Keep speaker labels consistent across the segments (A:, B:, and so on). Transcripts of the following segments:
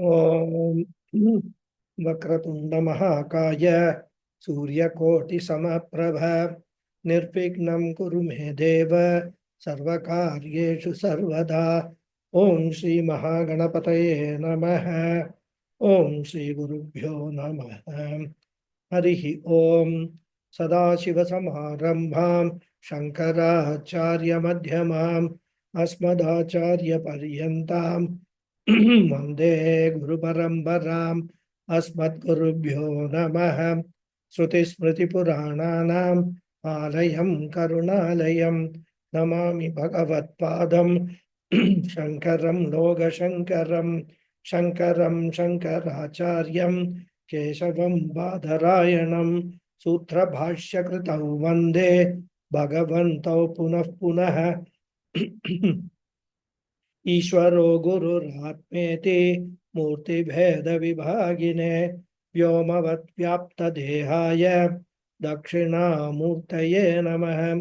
A: Om Vakratunda Mahakaya Suryakoti Samaprabha Nirvignam Kuru Me Deva Sarvakaryeshu Sarvada Om Shri Mahaganapataye Namaha Om Shri Gurubhyo Namaha Harihi Om Sadashiva Samarambham Shankaracharya Madhyamam Asmadacharya Paryantam Vande Guru Parambaram Asmadgurubhyo Namaha Shruti Smriti Purananam Alayam Karunalayam Namami Bhagavad Padam Shankaram Loga Shankaram Shankaram Shankaracharyam Keshavam Badharayanam Sutra Bhashya Kritau Vande Bhagavantau Punah Punah Ishvaro Gururatmeti Murti Bheda Vibhagine Vyomavat Vyapta Dehaya Dakshina Murtaye Namaha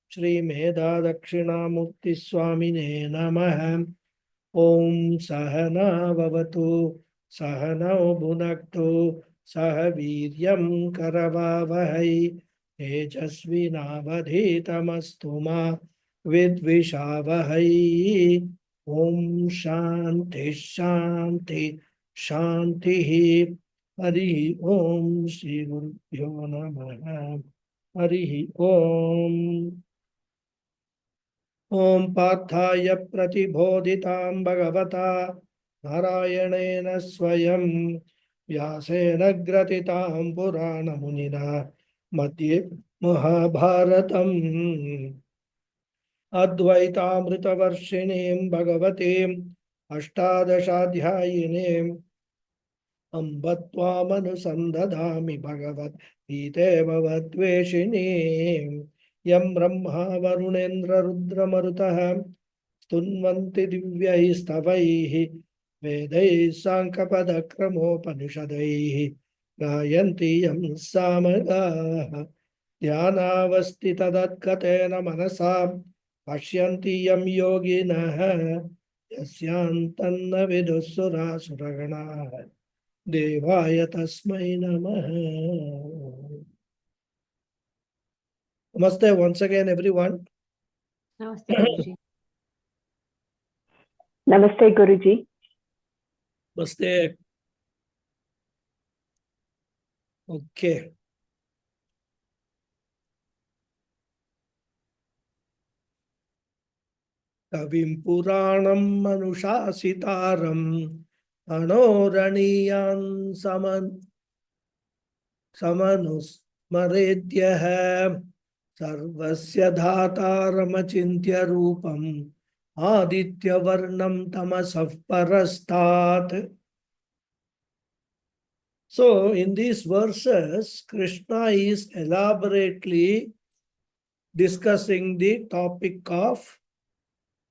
A: Shri Meda Dakshina Murti Swamine Namaha Om Sahana Vavatu Sahana Bhunaktu Sahaviryam Karavavahai Tejasvinavadhitamastuma Vidvishavahai Om Shanti Shanti Shanti Hari Om Shri Gurubhyo Namaha Hari Om Om Pathaya Pratibodhitam Bhagavata Narayanena Swayam Vyasena Gratitam Purana Munina Madhye Mahabharatam Advaitamritavarshiniam Bhagavatim Ashtadashadhyayinim Ambatvamanusandadhami Bhagavat Gite Bhavatveshinim Yam Brahma Varunendra Rudra Marutaha Stunvanti Divyai Stavaihi Vedai Sankapada Kramopanishadaihi Gayanti Yam Samagaha Dhyanavasti Tadatkatena Manasam Pashyanti Yam Yoginaha Yasyantanna Vidusura Suragana Devaya Tasmai Namaha. Namaste once again, everyone.
B: Namaste, Guruji.
C: Namaste, Guruji.
A: Namaste. Okay. Kavim Puranam Manushasitaram Anoraniyan Samanusmaredyaha Sarvasya Dhataramachintya Rupam Aditya Varnam Tamasaf Parastat. So, in these verses, Krishna is elaborately discussing the topic of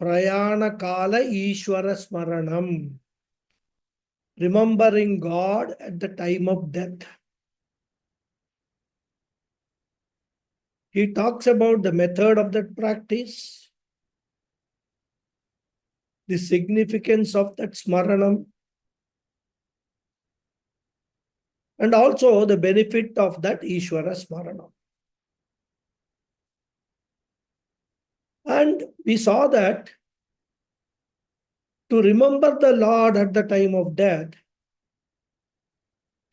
A: Prayana Kala Ishvara Smaranam, remembering God at the time of death. He talks about the method of that practice, the significance of that Smaranam, and also the benefit of that Ishvara Smaranam. And we saw that to remember the Lord at the time of death,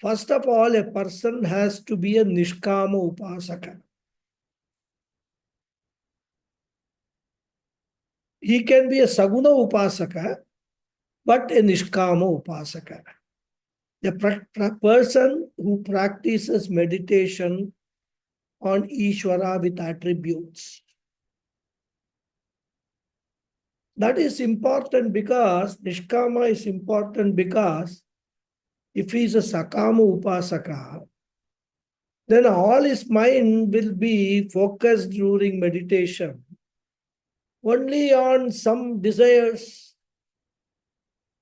A: first of all, a person has to be a Nishkama Upasaka. He can be a Saguna Upasaka, but a Nishkama Upasaka. The person who practices meditation on Ishvara with attributes. That is important because Nishkama is important because if he is a Sakama Upasaka, then all his mind will be focused during meditation only on some desires.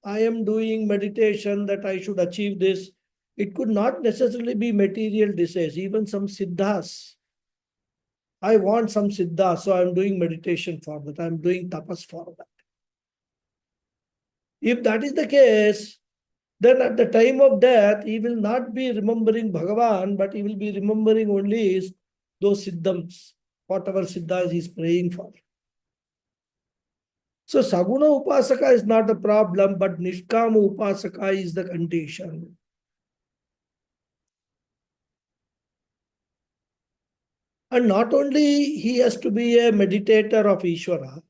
A: I am doing meditation that I should achieve this. It could not necessarily be material desires, even some siddhas. I want some siddha, so I'm doing meditation for that. I'm doing tapas for that. If that is the case, then at the time of death, he will not be remembering Bhagavan, but he will be remembering only those siddhams, whatever siddhas he is praying for. So Saguna Upasaka is not a problem, but Nishkama Upasaka is the condition. And not only he has to be a meditator of Ishvara,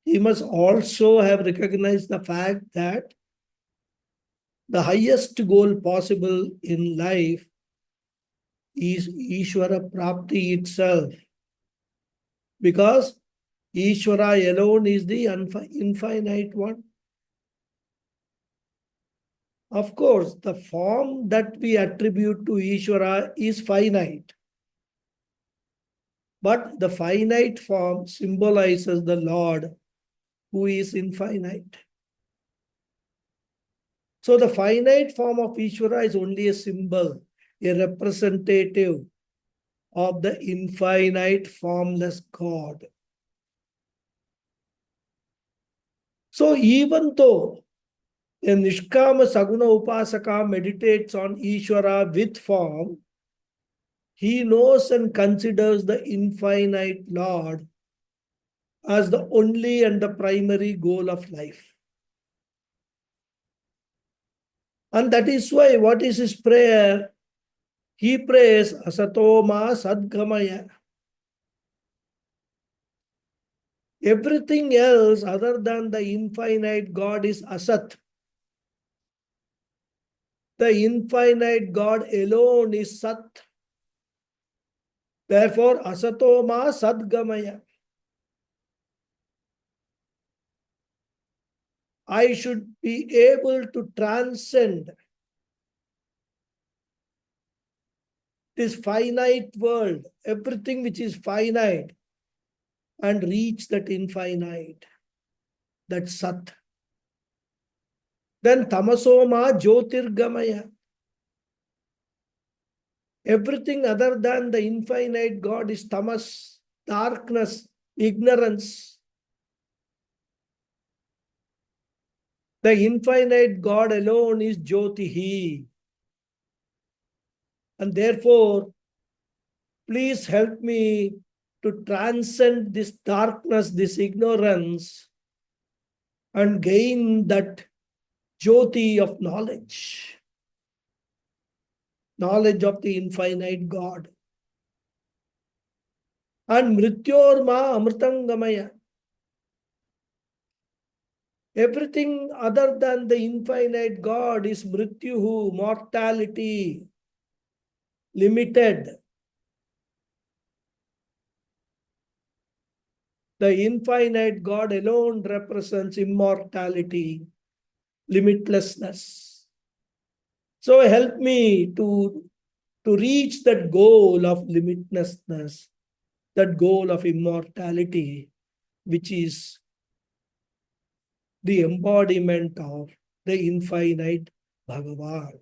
A: he must also have recognized the fact that the highest goal possible in life is Ishvara Prapti itself. Because Ishvara alone is the infinite one. Of course, the form that we attribute to Ishvara is finite. But the finite form symbolizes the Lord who is infinite. So the finite form of Ishvara is only a symbol, a representative of the infinite formless God. So even though a Nishkama Saguna Upasaka meditates on Ishvara with form, he knows and considers the infinite Lord as the only and the primary goal of life. And that is why, what is his prayer? He prays, Asatoma Sadgamaya. Everything else other than the infinite God is Asat. The infinite God alone is Sat. Therefore, Asatoma Sadgamaya. I should be able to transcend this finite world, everything which is finite, and reach that infinite, that Sat. Then Tamasoma Jyotirgamaya. Everything other than the infinite God is tamas, darkness, ignorance. The infinite God alone is Jyotihi. And therefore, please help me to transcend this darkness, this ignorance, and gain that Jyoti of knowledge. Knowledge of the infinite God. And Mrityorma Amritangamaya. Everything other than the infinite God is Mrityuhu, mortality, limited. The infinite God alone represents immortality, limitlessness. So help me to reach that goal of limitlessness, that goal of immortality, which is the embodiment of the infinite Bhagawad.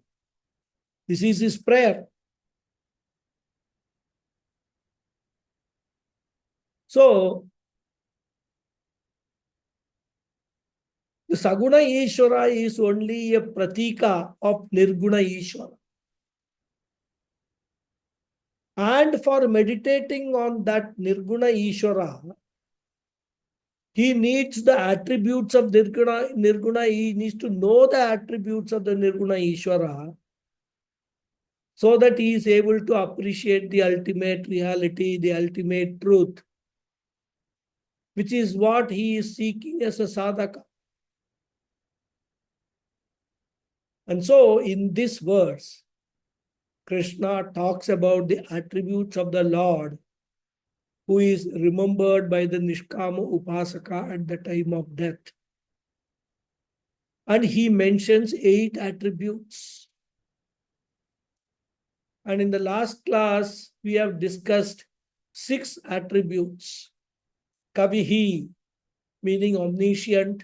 A: This is his prayer. So, the Saguna Ishvara is only a pratika of Nirguna Ishvara. And for meditating on that Nirguna Ishvara, he needs the attributes of Nirguna. He needs to know the attributes of the Nirguna Ishvara so that he is able to appreciate the ultimate reality, the ultimate truth, which is what he is seeking as a sadhaka. And so in this verse, Krishna talks about the attributes of the Lord who is remembered by the Nishkama Upasaka at the time of death. And he mentions 8 attributes. And in the last class, we have discussed 6 attributes. Kavihi, meaning omniscient.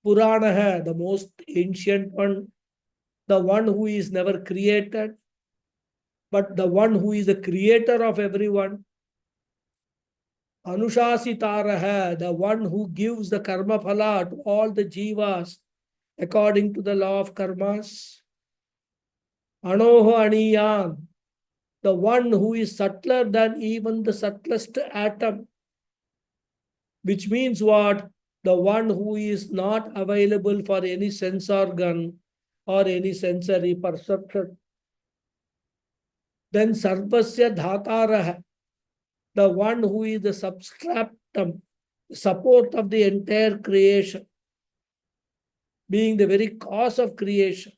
A: Puranaha, the most ancient one. The one who is never created, but the one who is the creator of everyone. Anushasitaraha, the one who gives the karma phala to all the jivas according to the law of karmas. Anoho aniyan, the one who is subtler than even the subtlest atom. Which means what? The one who is not available for any sense organ or any sensory perception. Then sarvasya dhataraha, the one who is the substratum, support of the entire creation, being the very cause of creation.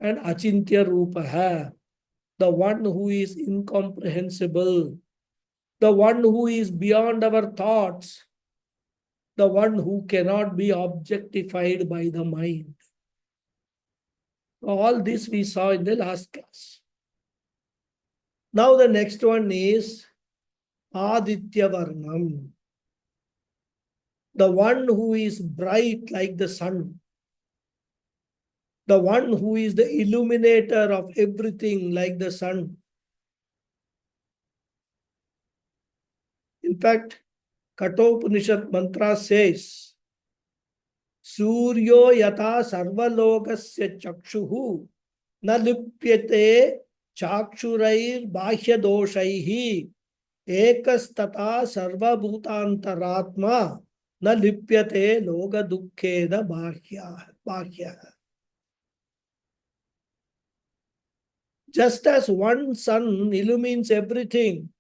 A: And achintya rupaha, the one who is incomprehensible, the one who is beyond our thoughts, the one who cannot be objectified by the mind. All this we saw in the last class. Now the next one is Aditya Varnam, the one who is bright like the sun, the one who is the illuminator of everything like the sun. In fact, Kathopanishad mantra says, Suryo yata sarvalogasya chakshuhu na lipyate chakshurair bahya doshaihi ekastata sarvabhutantaratma na lipyate loga dukkheda bahya. Just as one sun illumines everything,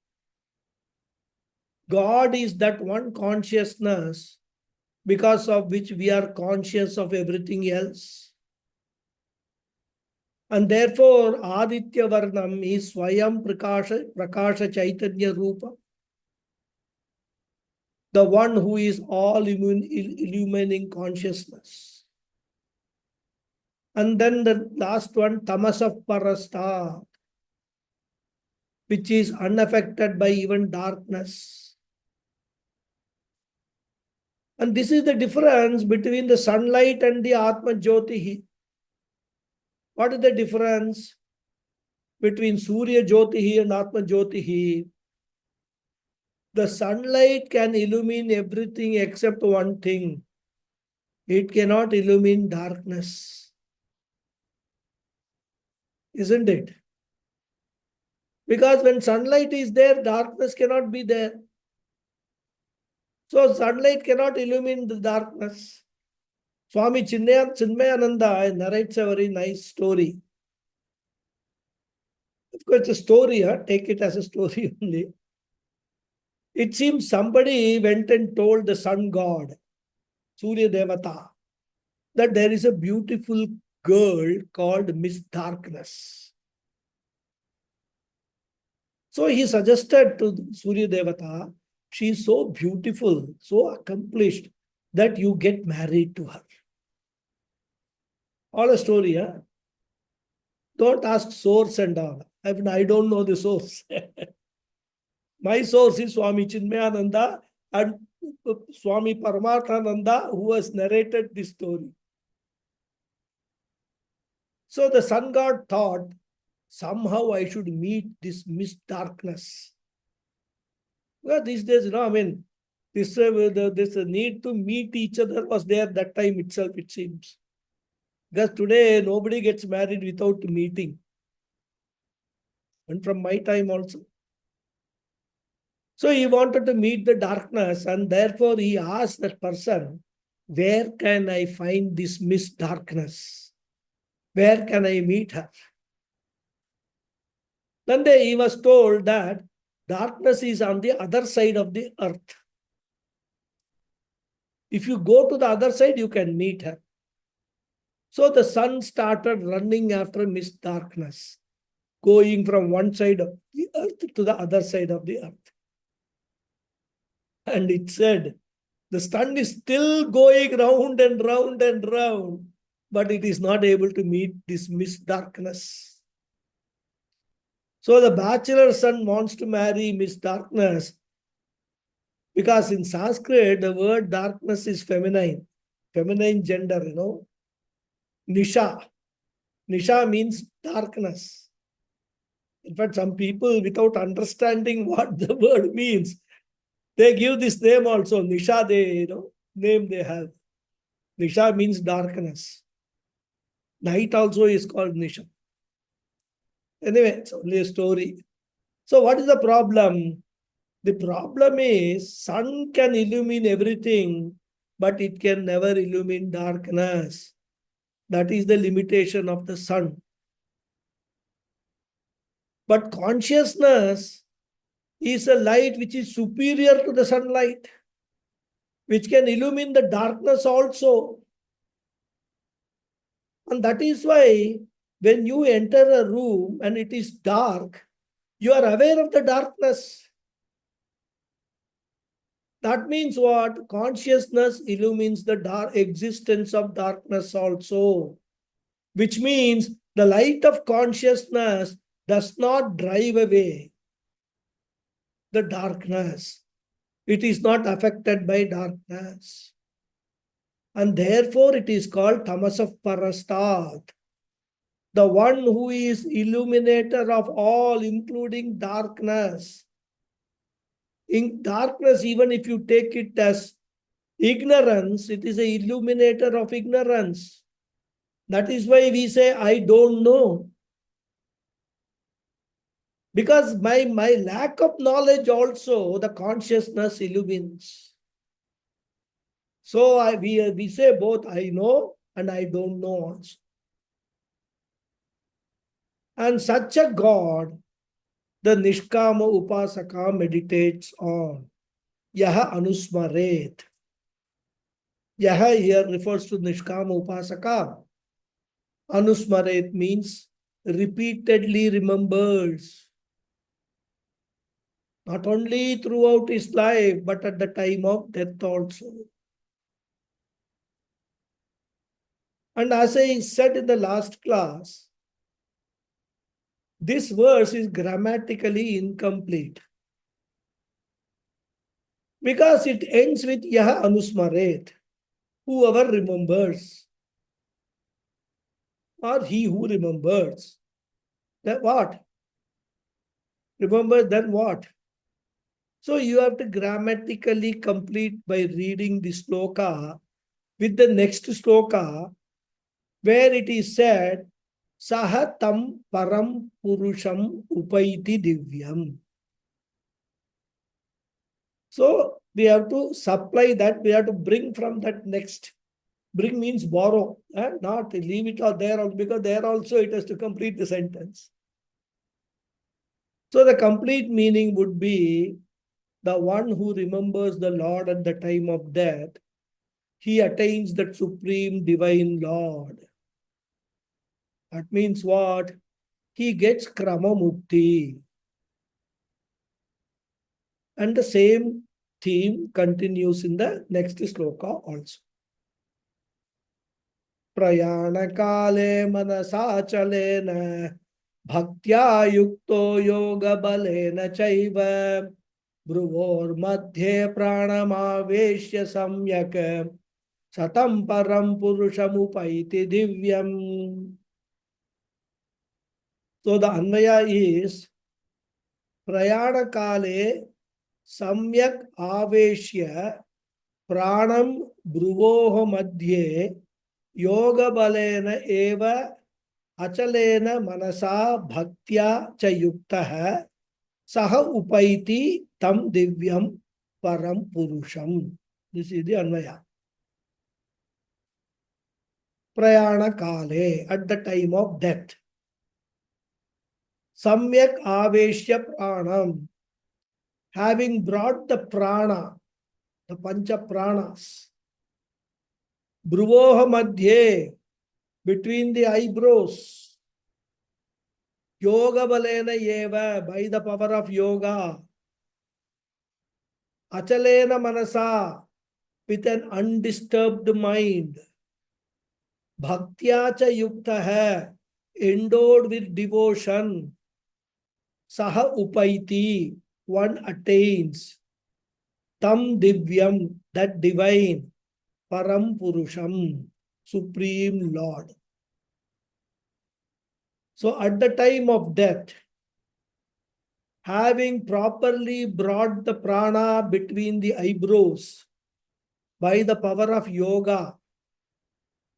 A: God is that one consciousness because of which we are conscious of everything else. And therefore, Aditya Varnam is Swayam Prakasha Chaitanya Rupa, the one who is all illumining consciousness. And then the last one, Tamasah Parasta, which is unaffected by even darkness. And this is the difference between the sunlight and the Atma Jyotihi. What is the difference between Surya Jyotihi and Atma Jyotihi? The sunlight can illumine everything except one thing. It cannot illumine darkness. Isn't it? Because when sunlight is there, darkness cannot be there. So sunlight cannot illumine the darkness. Swami Chinmayananda narrates a very nice story. Of course, it's a story, take it as a story only. It seems somebody went and told the sun god, Surya Devata, that there is a beautiful girl called Miss Darkness. So he suggested to Surya Devata, she is so beautiful, so accomplished, that you get married to her. All a story, huh? Don't ask source and all. I don't know the source. My source is Swami Chinmayananda and Swami Paramathananda, who has narrated this story. So the sun god thought, somehow I should meet this Miss Darkness. Well, these days, this need to meet each other was there that time itself, it seems. Because today, nobody gets married without meeting. And from my time also. So he wanted to meet the darkness, and therefore he asked that person, where can I find this Miss Darkness? Where can I meet her? Then he was told that darkness is on the other side of the earth. If you go to the other side, you can meet her. So the sun started running after Miss Darkness, going from one side of the earth to the other side of the earth. And it said, the sun is still going round and round and round, but it is not able to meet this Miss Darkness. So the bachelor son wants to marry Miss Darkness because in Sanskrit, the word darkness is feminine gender, Nisha. Nisha means darkness. In fact, some people, without understanding what the word means, they give this name also. Nisha, name they have. Nisha means darkness. Night also is called Nisha. Anyway, it's only a story. So what is the problem? The problem is sun can illumine everything, but it can never illumine darkness. That is the limitation of the sun. But consciousness is a light which is superior to the sunlight, which can illumine the darkness also. And that is why when you enter a room and it is dark, you are aware of the darkness. That means what? Consciousness illumines the dark existence of darkness also, which means the light of consciousness does not drive away the darkness. It is not affected by darkness. And therefore it is called tamas of parastat. The one who is illuminator of all, including darkness. In darkness, even if you take it as ignorance, it is an illuminator of ignorance. That is why we say, I don't know. Because my lack of knowledge also, the consciousness illumines. So we say both, I know and I don't know also. And such a God, the Nishkama Upasaka meditates on. Yaha Anusmaret. Yaha here refers to Nishkama Upasaka. Anusmaret means repeatedly remembers. Not only throughout his life, but at the time of death also. And as I said in the last class, this verse is grammatically incomplete. Because it ends with Yaha Anusmaret, whoever remembers, or he who remembers. Then what? Remember, then what? So you have to grammatically complete by reading the sloka with the next sloka, where it is said, Saha tam param purusham upaiti divyam. So we have to supply that, we have to bring from that next. Bring means borrow, not leave it out there, because there also it has to complete the sentence. So the complete meaning would be, the one who remembers the Lord at the time of death, he attains that supreme divine Lord. That means what? He gets krama mukti. And the same theme continues in the next sloka also. Prayana kale manasachalena bhaktya yukto yoga balena chaiva bruvor madhye pranamaveshya samyak satam param purushamupaiti divyam. So the Anvaya is Prayana kale samyak aveshya pranam bruvoho madhye yoga balena eva achalena manasa bhaktya cha yuktaha saha upaiti tam divyam param purusham. This is the Anvaya. Prayana kale, at the time of death. Samyak aveshya pranam, having brought the prana, the pancha pranas. Bruvoha madhye, between the eyebrows. Yoga balena eva, by the power of yoga. Achalena manasa, with an undisturbed mind. Bhaktya cha yukta hai, endowed with devotion. Saha upaiti, one attains. Tam divyam, that divine. Param purusham, supreme Lord. So at the time of death, having properly brought the prana between the eyebrows by the power of yoga,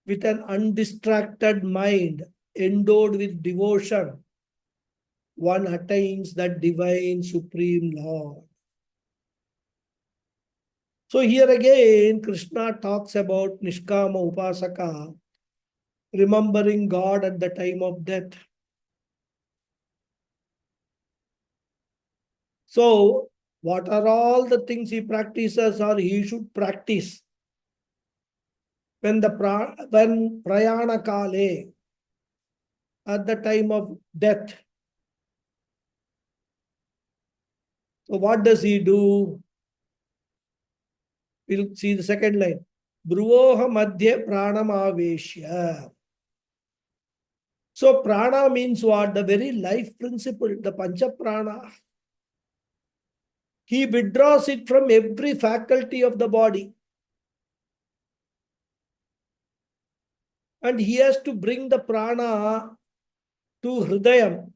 A: with an undistracted mind endowed with devotion, one attains that divine supreme Lord. So here again, Krishna talks about Nishkama Upasaka, remembering God at the time of death. So, what are all the things he practices or he should practice when prayana kale, at the time of death? So what does he do? We'll see the second line. Bruvoha madhya pranam aveshya. So prana means what? The very life principle, the pancha prana. He withdraws it from every faculty of the body. And he has to bring the prana to Hridayam.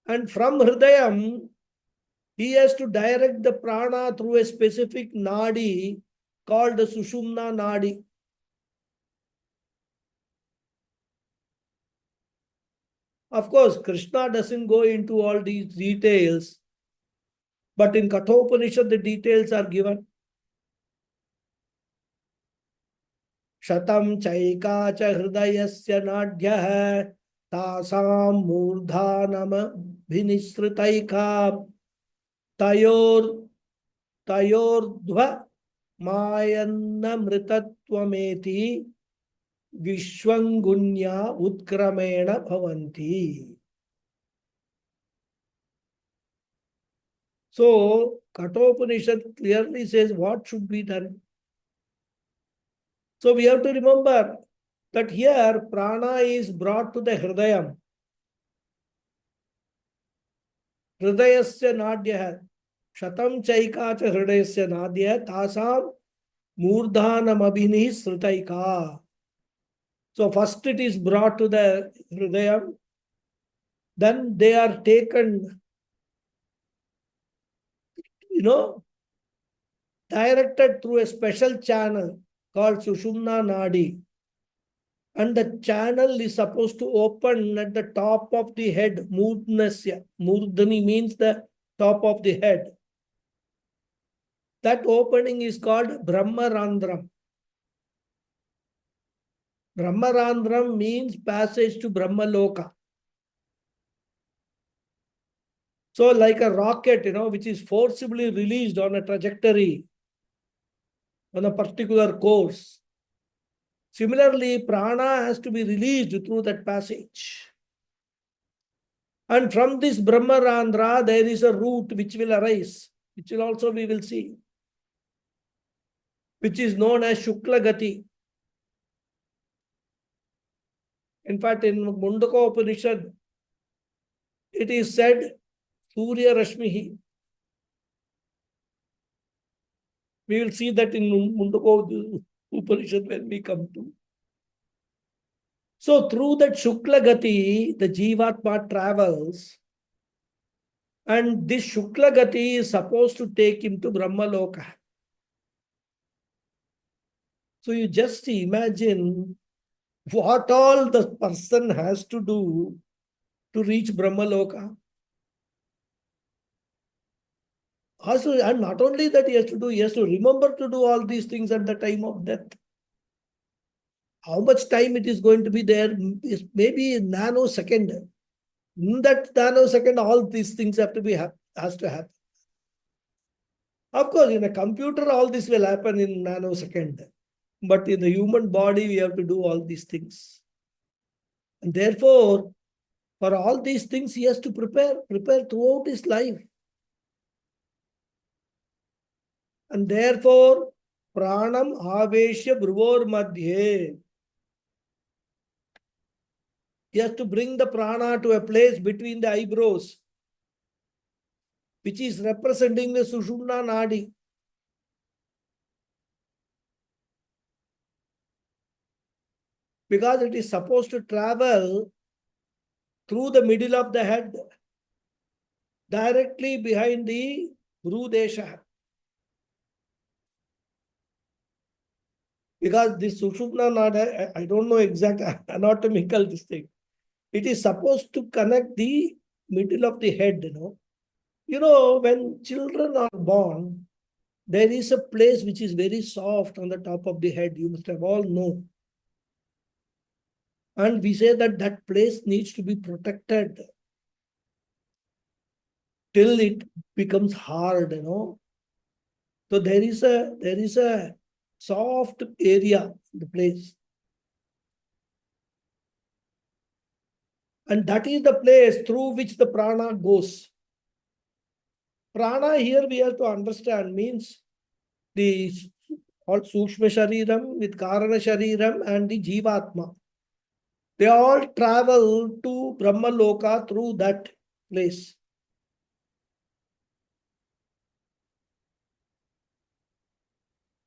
A: And from Hridayam, he has to direct the prana through a specific nadi called the Sushumna nadi. Of course, Krishna doesn't go into all these details, but in Kathopanishad, the details are given. Shatam chaika cha hridayasya nadhyah tasam murdhanam bhinisritaika tayordhva mayanna mritattvameti vishwangunya utkramena bhavanti. So, Kathopanishad clearly says what should be done. So, we have to remember that here prana is brought to the Hridayam. Hridayasya nadhyah. Shatam chaika cha hridayasya nadhyah tasam murdhanam abhinihi sritaika. So, first it is brought to the Hridayam. Then they are taken, directed through a special channel called Sushumna Nadi. And the channel is supposed to open at the top of the head, Murdhanasya. Murdhani means the top of the head. That opening is called Brahmarandram. Brahmarandram means passage to Brahmaloka. So like a rocket, which is forcibly released on a trajectory, on a particular course. Similarly, prana has to be released through that passage. And from this Brahmarandra, there is a root which will arise, which will also we will see, which is known as Shukla Gati. In fact, in Mundaka Upanishad, it is said, Surya Rashmihi. We will see that in Mundaka Upanishad when we come to. So through that Shukla Gati, the Jivatma travels, and this Shukla Gati is supposed to take him to Brahmaloka. So you just imagine what all the person has to do to reach Brahmaloka. Also, and not only that he has to remember to do all these things at the time of death. How much time it is going to be there is maybe a nanosecond. In that nanosecond, all these things has to happen. Of course, in a computer, all this will happen in nanosecond. But in the human body, we have to do all these things. And therefore, for all these things, he has to prepare throughout his life. And therefore, pranam aveshya bruvor madhye. He has to bring the prana to a place between the eyebrows, which is representing the Sushumna Nadi. Because it is supposed to travel through the middle of the head, directly behind the Brudesha. Because this Sushupna Nada, I don't know exact anatomical this thing. It is supposed to connect the middle of the head, when children are born, there is a place which is very soft on the top of the head. You must have all known. And we say that that place needs to be protected till it becomes hard, So there is a soft area in the place. And that is the place through which the prana goes. Prana here we have to understand means the all Sukshma Shariram with Karana Shariram and the Jivatma. They all travel to Brahma Loka through that place.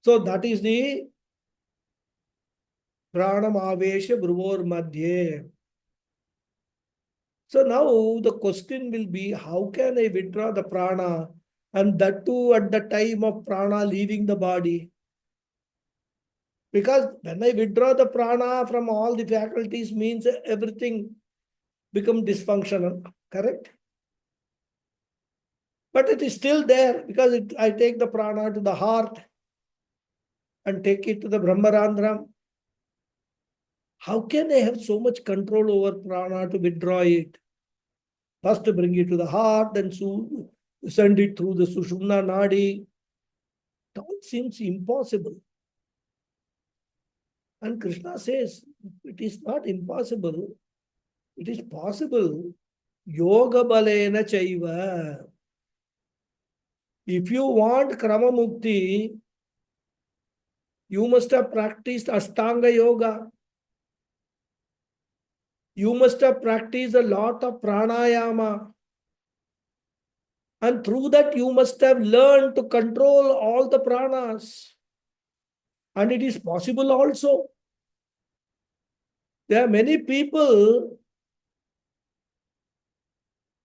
A: So that is the Pranam Avesha Bruvor Madhye. So now the question will be, how can I withdraw the prana, and that too at the time of prana leaving the body? Because when I withdraw the prana from all the faculties means everything become dysfunctional, correct? But it is still there because I take the prana to the heart and take it to the Brahmarandhram. How can I have so much control over prana to withdraw it? First to bring it to the heart, then send it through the Sushumna Nadi. It all seems impossible. And Krishna says, it is not impossible. It is possible. Yoga balena chaiva. If you want Krama Mukti, you must have practiced Ashtanga Yoga. You must have practiced a lot of pranayama. And through that, you must have learned to control all the pranas. And it is possible also. There are many people,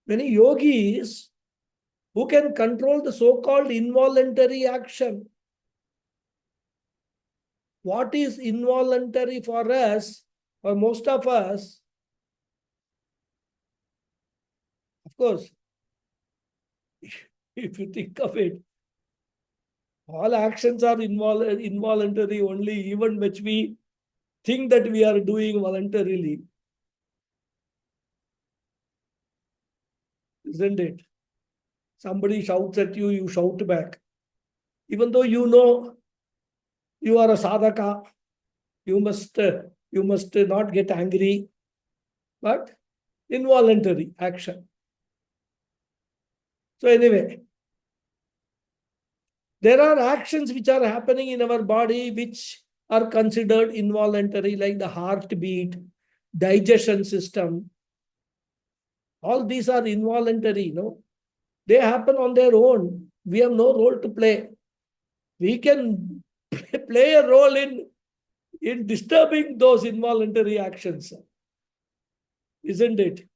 A: many yogis, who can control the so-called involuntary action. What is involuntary for us, for most of us? Of course, if you think of it, all actions are involuntary only, even which we think that we are doing voluntarily. Isn't it? Somebody shouts at you, you shout back. Even though you know you are a sadhaka, you must not get angry, but involuntary action. So anyway, there are actions which are happening in our body which are considered involuntary, like the heartbeat, digestion system. All these are involuntary, They happen on their own. We have no role to play. We can play a role in disturbing those involuntary actions. Isn't it?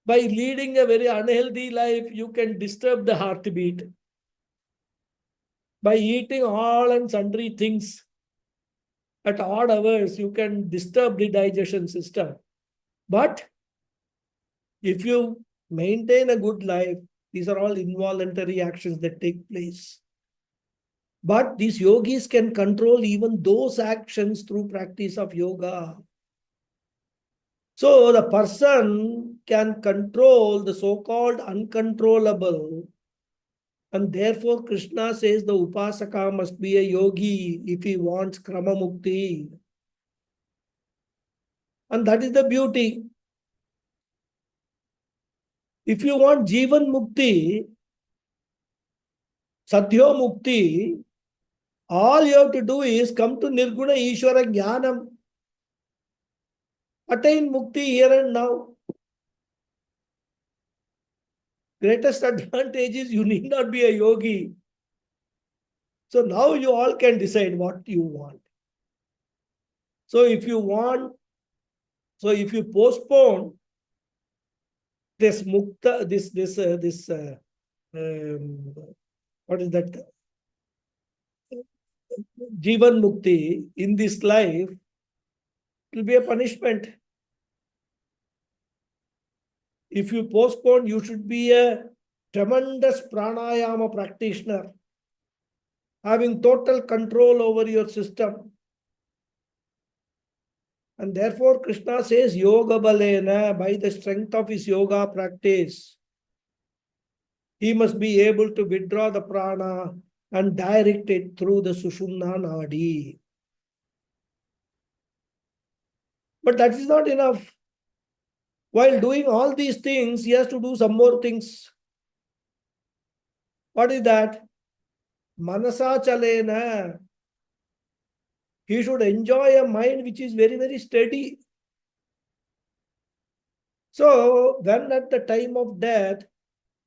A: By leading a very unhealthy life, you can disturb the heartbeat. By eating all and sundry things at odd hours, you can disturb the digestion system. But if you maintain a good life, these are all involuntary actions that take place. But these yogis can control even those actions through practice of yoga. So the person can control the so-called uncontrollable. And therefore, Krishna says the upasaka must be a yogi if he wants krama mukti. And that is the beauty. If you want jivan mukti, sadhyo mukti, all you have to do is come to nirguna ishvara jnanam. Attain mukti here and now. Greatest advantage is you need not be a yogi. So now you all can decide what you want. So if you want So if you postpone this mukta, what is that? Jivan mukti in this life, it will be a punishment. If you postpone, you should be a tremendous pranayama practitioner, having total control over your system. And therefore, Krishna says, Yoga balena, by the strength of his yoga practice, he must be able to withdraw the prana and direct it through the Sushumna Nadi. But that is not enough. While doing all these things, he has to do some more things. What is that? Manasa chalena. He should enjoy a mind which is very, very steady. So, when at the time of death,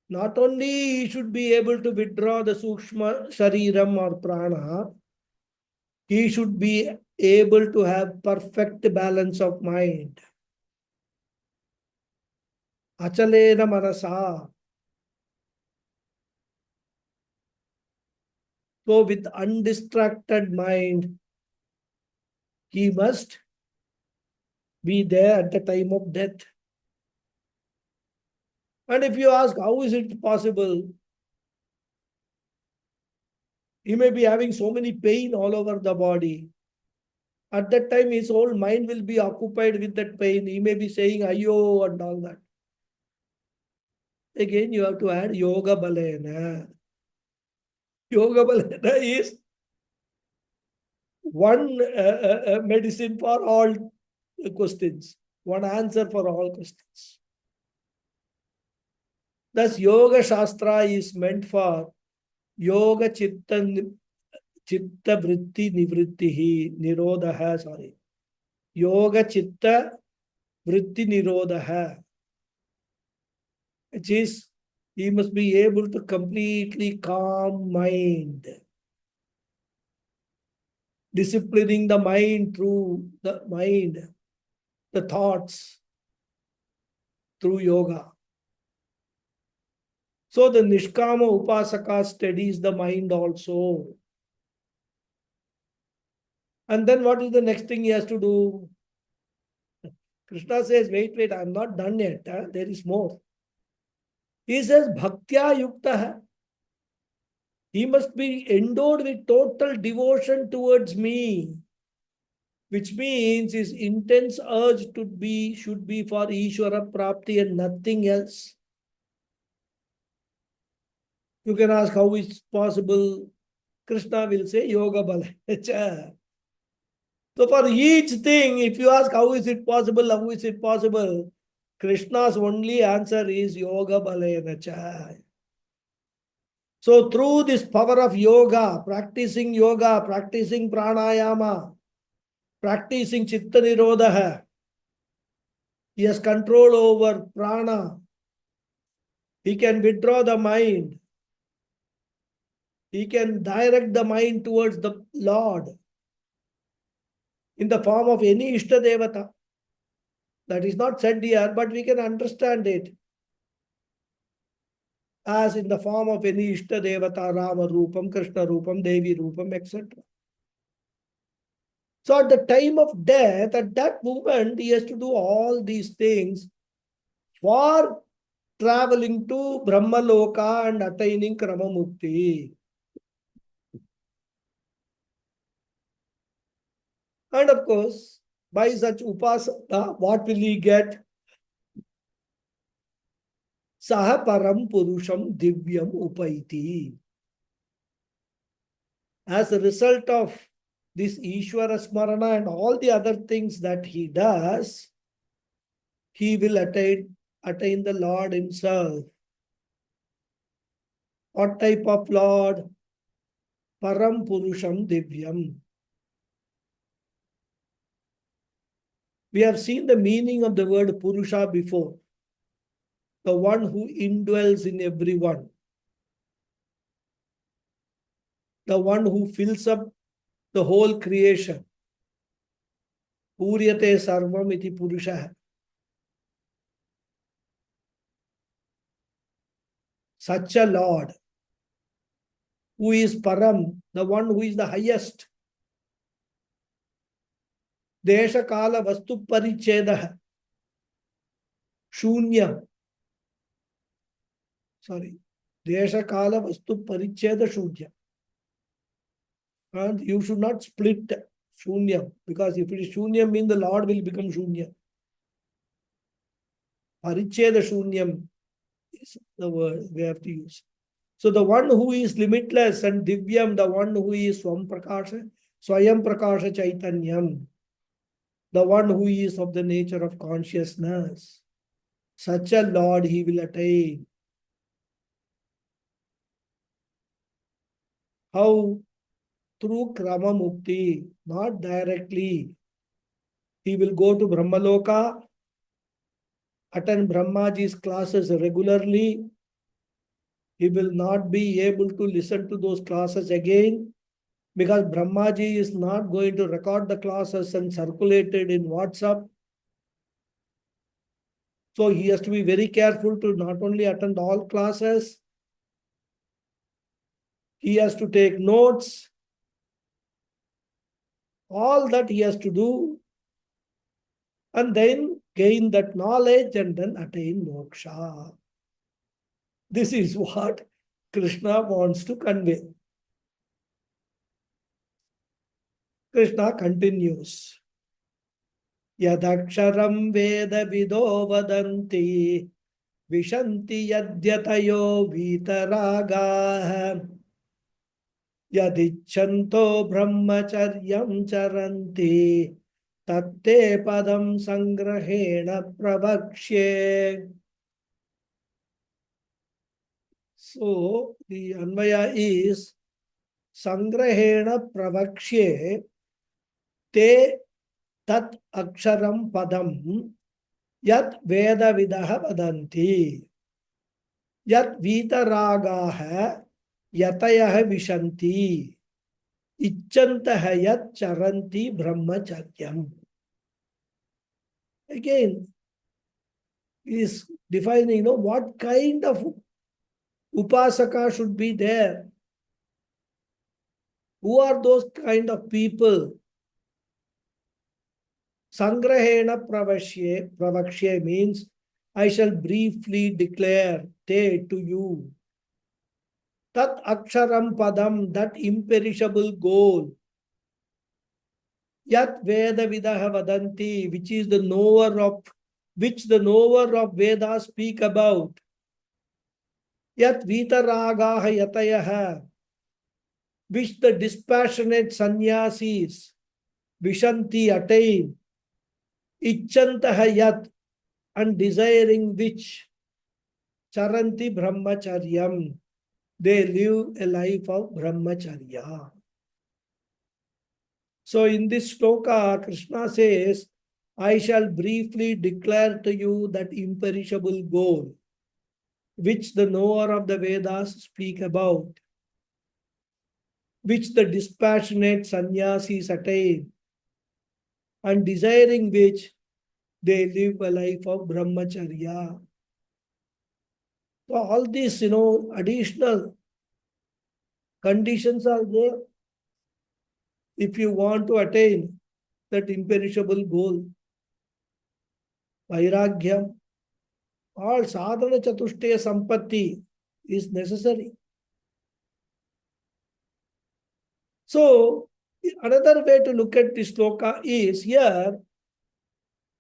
A: not only he should be able to withdraw the Sukshma Shariram or Prana, he should be able to have perfect balance of mind. Achalena Manasa. So, with undistracted mind, he must be there at the time of death. And if you ask, how is it possible? He may be having so many pain all over the body. At that time, his whole mind will be occupied with that pain. He may be saying, Ayo, and all that. Again, you have to add Yoga Balena. Yoga Balena is one medicine for all questions, one answer for all questions. Thus, Yoga Shastra is meant for Yoga Chitta Vritti Nivrittihi Nirodha, sorry. Yoga Chitta Vritti Nirodha, which is he must be able to completely calm mind, disciplining the mind through the mind, the thoughts through yoga. So the Nishkama Upasaka steadies the mind also. And then what is the next thing he has to do? Krishna says, wait, I'm not done yet. There is more. He says, Bhaktya Yukta. He must be endowed with total devotion towards me, which means his intense urge should be for Ishvara Prapti and nothing else. You can ask how it's possible. Krishna will say Yoga Bala. So for each thing, if you ask how is it possible, Krishna's only answer is Yoga Bala. So through this power of yoga, practicing pranayama, practicing chitta nirodha, he has control over prana. He can withdraw the mind. He can direct the mind towards the Lord in the form of any Ishta Devata. That is not said here, but we can understand it as in the form of any Ishta Devata, Rama Rupam, Krishna Rupam, Devi Rupam, etc. So at the time of death, at that moment, he has to do all these things for traveling to Brahmaloka and attaining Krama Mukti. And of course, by such upasana, what will he get? Saha param purusham divyam upaiti. As a result of this Ishvara Smarana and all the other things that he does, he will attain the Lord himself. What type of Lord? Param Purusham Divyam. We have seen the meaning of the word Purusha before. The one who indwells in everyone. The one who fills up the whole creation. Puryate sarvam iti purusha. Such a Lord, who is Param, the one who is the highest. Desha Kala Vastu Parichedah. Shunyam. Sorry. Desha Kala Vastu Paricheda Shunyam. And you should not split Shunyam, because if it is Shunyam, means the Lord will become Shunyam. Paricheda Shunyam is the word we have to use. So the one who is limitless, and Divyam, the one who is Swam Prakasha, Swayam Prakasha Chaitanyam, the one who is of the nature of consciousness. Such a Lord he will attain. How? Through Krama Mukti, not directly. He will go to Brahmaloka, attend Brahmaji's classes regularly. He will not be able to listen to those classes again, because Brahmaji is not going to record the classes and circulate it in WhatsApp. So he has to be very careful to not only attend all classes, he has to take notes. All that he has to do, and then gain that knowledge and then attain moksha. This is what Krishna wants to convey. Krishna continues. Yadaksharam veda vido vadanti vishanti yadyatayo vitaragaha yadichanto brahmacharyam charanti tatte padam sangrahena pravakshe. So the Anvaya is Sangrahena Pravakshe Te Tat Aksharam Padam Yat Veda Vidaha Vadanti Yat Vitaragaha Yatayaha Vishanti Ichantaha Yat Charanti Brahmacharyam. Again, is defining, what kind of Upasaka should be there. Who are those kind of people? Sangrahena Pravakshe means I shall briefly declare te to you. Tat Aksharam Padam, that imperishable goal. Yat Veda Vidaha Vadanti, which the knower of Vedas speak about. Yat Vitaragaha Yatayaha, which the dispassionate sannyasis Vishanti attain. Ichantaha Yat, and desiring which Charanti Brahmacharyam, they live a life of Brahmacharya. So in this shloka, Krishna says, I shall briefly declare to you that imperishable goal, which the knower of the Vedas speak about, which the dispassionate sannyasis attain, and desiring which they live a life of Brahmacharya. So all these, additional conditions are there if you want to attain that imperishable goal. Vairagyam, all sadhana chatushtaya sampatti is necessary. So another way to look at this sloka is here,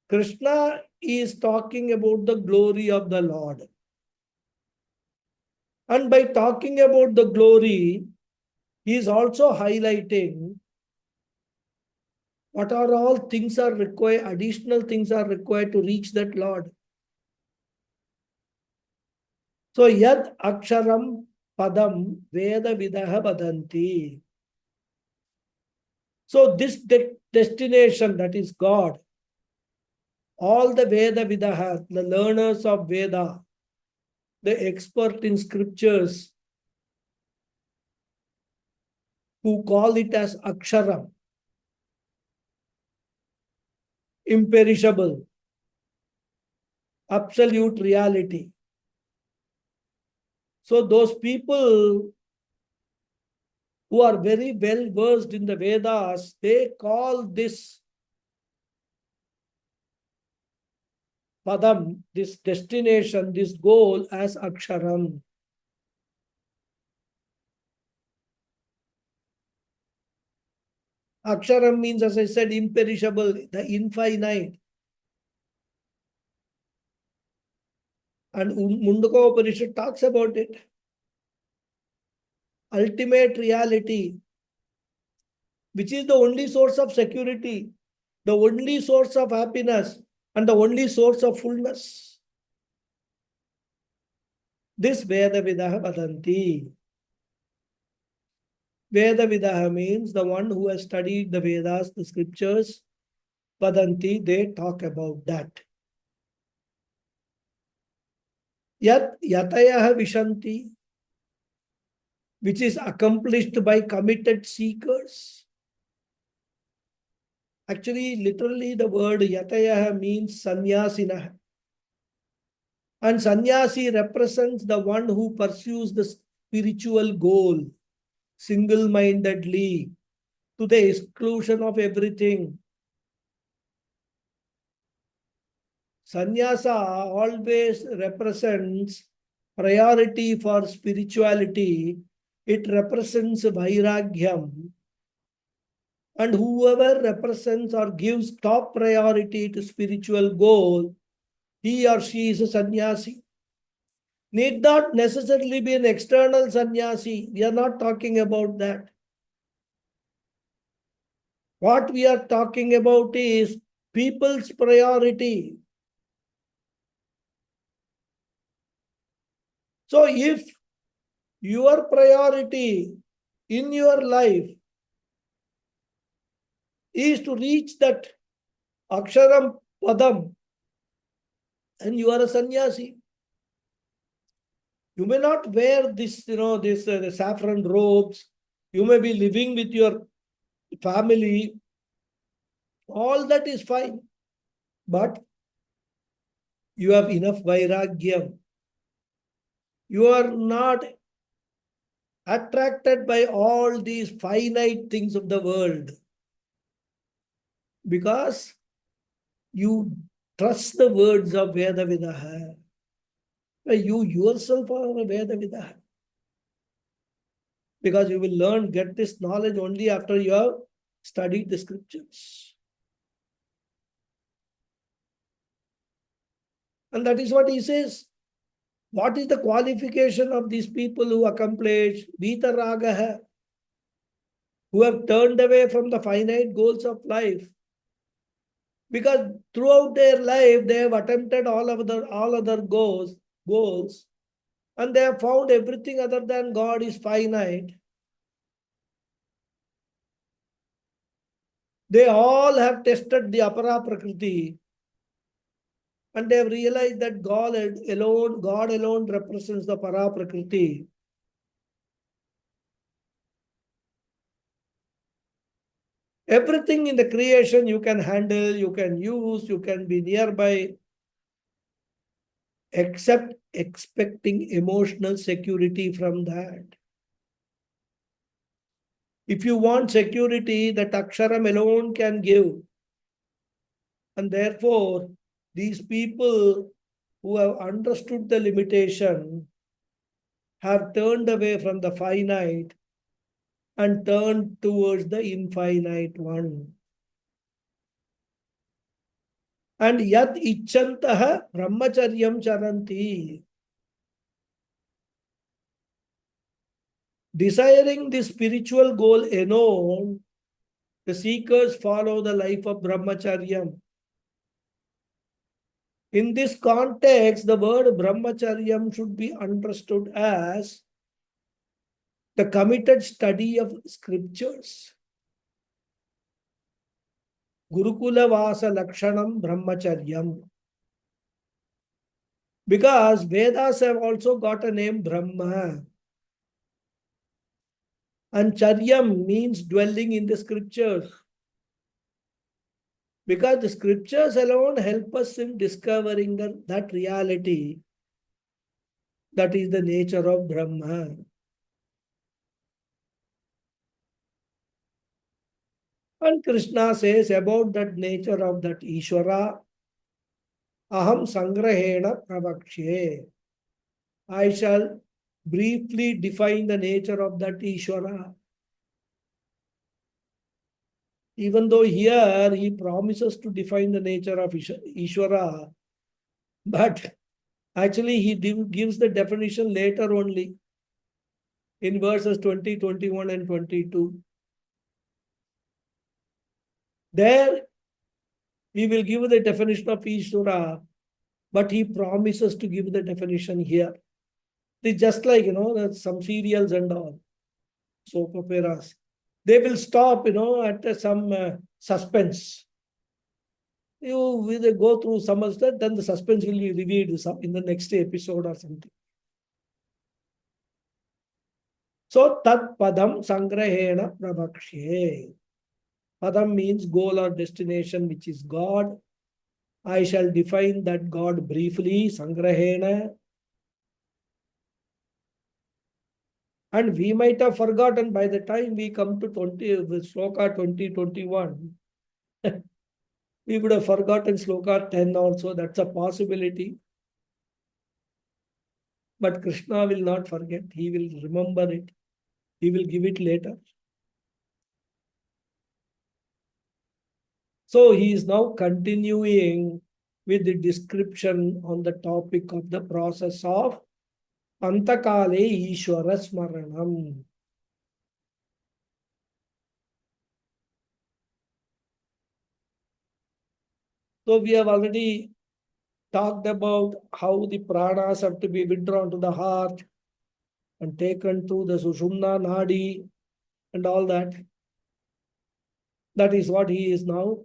A: Krishna is talking about the glory of the Lord. And by talking about the glory, he is also highlighting what are all things are required, additional things are required to reach that Lord. So, yad aksharam padam veda vidaha vadanti. So, this destination, that is God, all the Veda vidaha, the learners of Veda, the expert in scriptures, who call it as aksharam. imperishable, absolute reality. So those people who are very well versed in the Vedas, they call this padam, this destination, this goal as Aksharam. Aksharam means, as I said, imperishable, the infinite. And Mundaka Upanishad talks about it. Ultimate reality, which is the only source of security, the only source of happiness, and the only source of fullness. This Veda Vidaha Vadanti. Veda Vidaha means the one who has studied the Vedas, the scriptures. Vadanti, they talk about that. Yat Yatayaha Vishanti, which is accomplished by committed seekers. Actually, literally, the word Yatayaha means sannyasina. And sannyasi represents the one who pursues the spiritual goal single-mindedly to the exclusion of everything. Sannyasa always represents priority for spirituality. It represents vairagyam. And whoever represents or gives top priority to spiritual goal, he or she is a sannyasi. Need not necessarily be an external sannyasi. We are not talking about that. What we are talking about is people's priority. So if your priority in your life is to reach that Aksharam Padam, and you are a sannyasi, you may not wear this, the saffron robes. You may be living with your family. All that is fine. But you have enough vairagyam. You are not attracted by all these finite things of the world because you trust the words of Veda Vidaha. You yourself are a Veda Vidaha. Because you will get this knowledge only after you have studied the scriptures. And that is what he says. What is the qualification of these people who accomplish Vita Raga, who have turned away from the finite goals of life? Because throughout their life, they have attempted all other goals, and they have found everything other than God is finite. They all have tested the Apara Prakriti, and they have realized that God alone represents the Para Prakriti. Everything in the creation you can handle, you can use, you can be nearby, except expecting emotional security from that. If you want security, that Aksharam alone can give. And therefore, these people who have understood the limitation have turned away from the finite and turned towards the infinite one. And yat icchantaha brahmacharyam charanti. Desiring the spiritual goal alone, the seekers follow the life of brahmacharyam. In this context, the word brahmacharyam should be understood as the committed study of scriptures. Gurukula Vasa Lakshanam Brahmacharyam. Because Vedas have also got a name Brahma. And Charyam means dwelling in the scriptures. Because the scriptures alone help us in discovering that reality that is the nature of Brahma. And Krishna says about that nature of that Ishvara, Aham Sangrahena Pravakshe. I shall briefly define the nature of that Ishvara. Even though here he promises to define the nature of Ishvara, but actually he gives the definition later only in verses 20, 21 and 22. There he will give the definition of Ishvara, but he promises to give the definition here. It's just like, some serials and all, soap operas. They will stop, at some suspense. You will go through some of that, then the suspense will be revealed in the next episode or something. So, tat padam sangrahena prabhakshe. Padam means goal or destination, which is God. I shall define that God briefly, sangrahena. And we might have forgotten by the time we come to Sloka 2021. We would have forgotten Sloka 10 also. That's a possibility. But Krishna will not forget. He will remember it. He will give it later. So he is now continuing with the description on the topic of the process of Antakale Ishwara Smaranam. So we have already talked about how the pranas have to be withdrawn to the heart and taken to the Sushumna Nadi and all that. That is what he is now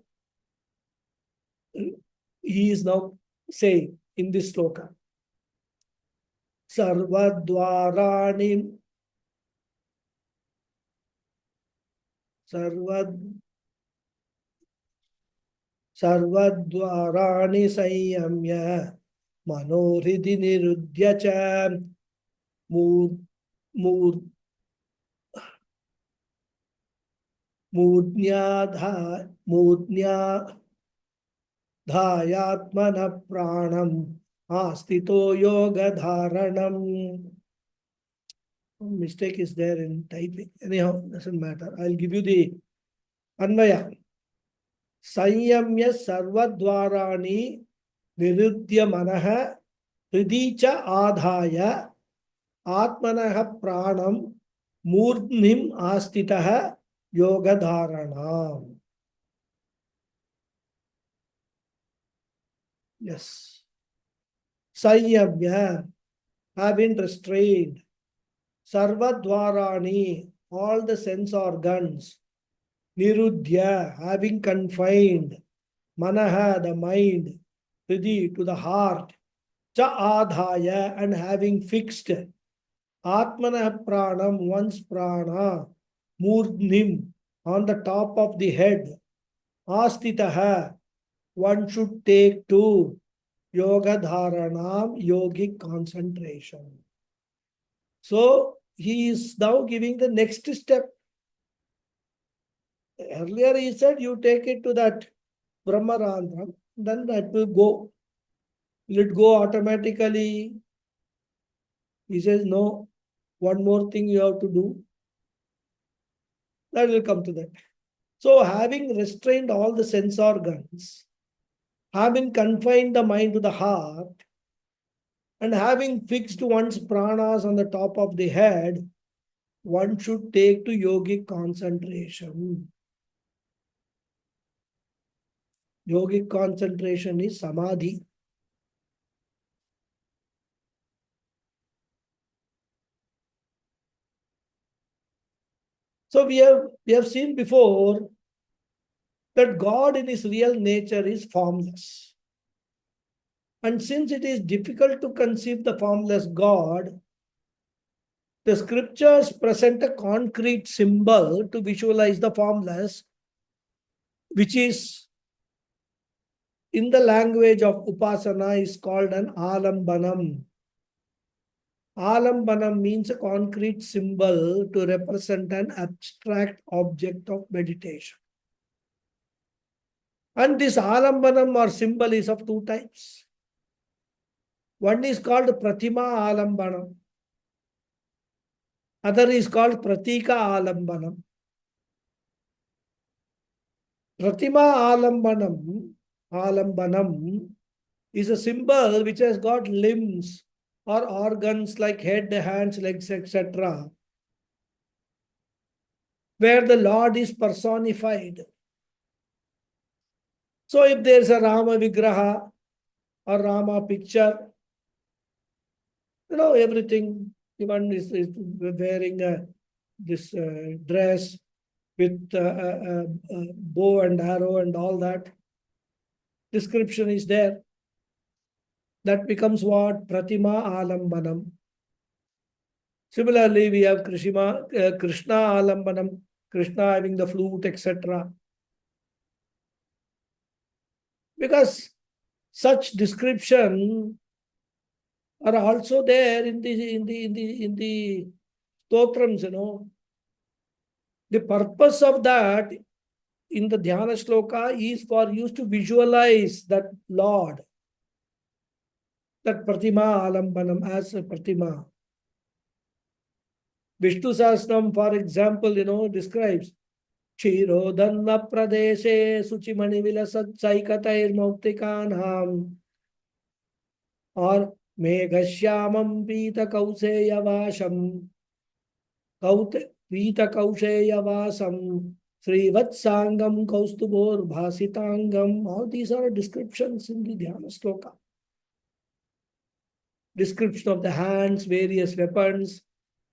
A: saying in this sloka. Sarvadvarani Sanyamya Manohridhi Nirudhya cha Dhayatmana Pranam Astito Yoga Dharanam. Mistake is there in typing. Anyhow, doesn't matter. I'll give you the Anvaya. Sanyamya Sarvadvarani Nirudhya Manaha Hridicha Adhaya Atmanaha Pranam Murdhnim Astitaha Yoga Dharanam. Yes. Sanyamya, having restrained. Sarvadvarani, all the sense organs. Nirudhya, having confined. Manaha, the mind. Hridi, to the heart. Cha adhaya, and having fixed. Atmana pranam, one's prana. Murdhnim, on the top of the head. Astitaha, one should take to yoga dharanam, yogic concentration. So he is now giving the next step. Earlier he said you take it to that Brahmarandham, then that will go. Will it go automatically? He says no, one more thing you have to do. That will come to that. So having restrained all the sense organs, having confined the mind to the heart, and having fixed one's pranas on the top of the head, one should take to yogic concentration. Yogic concentration is samadhi. So we have seen before that God in his real nature is formless. And since it is difficult to conceive the formless God, the scriptures present a concrete symbol to visualize the formless, which is in the language of Upasana is called an alambanam. Alambanam means a concrete symbol to represent an abstract object of meditation. And this alambanam or symbol is of two types. One is called Pratima Alambanam. Other is called Pratika Alambanam. Pratima Alambanam is a symbol which has got limbs or organs like head, hands, legs, etc., where the Lord is personified. So if there's a Rama Vigraha or Rama picture, everything, even is wearing this dress with bow and arrow and all that. Description is there. That becomes what? Pratima Alambanam. Similarly, we have Krishna Alambanam, Krishna having the flute, etc. Because such description are also there in the stotrams, The purpose of that in the Dhyana Shloka is for you to visualize that Lord, that Pratima Alambanam as a Pratima. Vishnu Sahasranam, for example, describes Chirodhanna Pradeshe Suchimani Vilasat Saikatair Mauktikanham or Meghashyamam Pita Kauseyavasham Pita Kauseyavasam Srivatsangam Kaustubor Bhasitangam. All these are descriptions in the Dhyana Sloka. Description of the hands, various weapons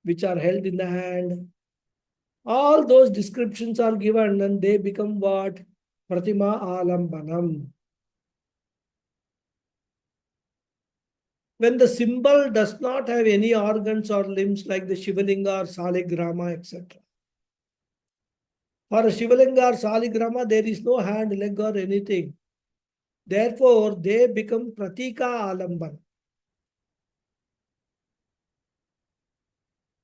A: which are held in the hand. All those descriptions are given and they become what? Pratima Alambanam. When the symbol does not have any organs or limbs like the Shivalinga or Saligrama, etc. For a Shivalinga or Saligrama, there is no hand, leg or anything. Therefore, they become Pratika Alamban.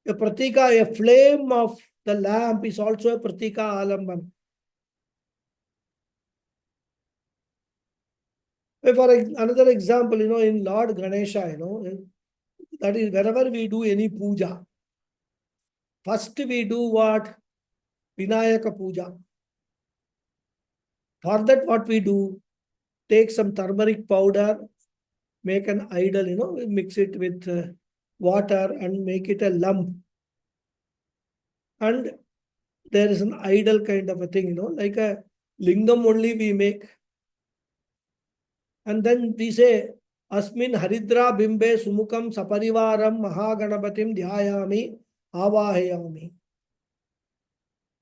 A: A Pratika, a flame of the lamp is also a Pratika Alamban. For another example, in Lord Ganesha, that is wherever we do any puja, first we do what? Vinayaka puja. For that, what we do? Take some turmeric powder, make an idol, mix it with water and make it a lump. And there is an idol kind of a thing, like a lingam only we make. And then we say, Asmin Haridra Bimbe Sumukam Saparivaram Mahaganapatim Dhyayami Avahayami.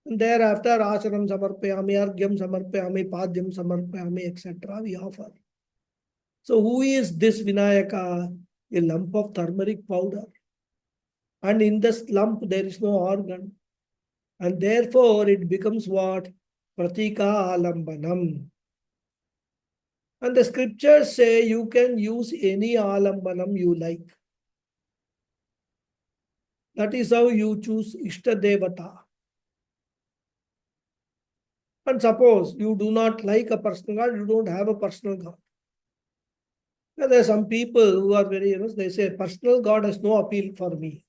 A: And thereafter, Asaram Samarpayami, Argyam Samarpayami, Padyam Samarpayami, etc. we offer. So who is this Vinayaka? A lump of turmeric powder. And in this lump, there is no organ. And therefore, it becomes what? Pratika Alambanam. And the scriptures say you can use any Alambanam you like. That is how you choose Ishtadevata. And suppose you do not like a personal God, you don't have a personal God. Now, there are some people who are very, they say, personal God has no appeal for me.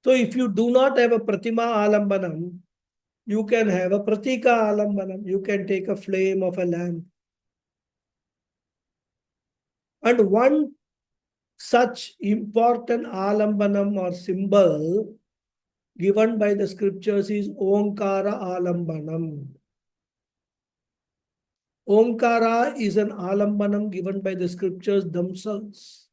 A: So if you do not have a Pratima Alambanam, you can have a Pratika Alambanam. You can take a flame of a lamp. And one such important Alambanam or symbol given by the scriptures is Omkara Alambanam. Omkara is an Alambanam given by the scriptures themselves.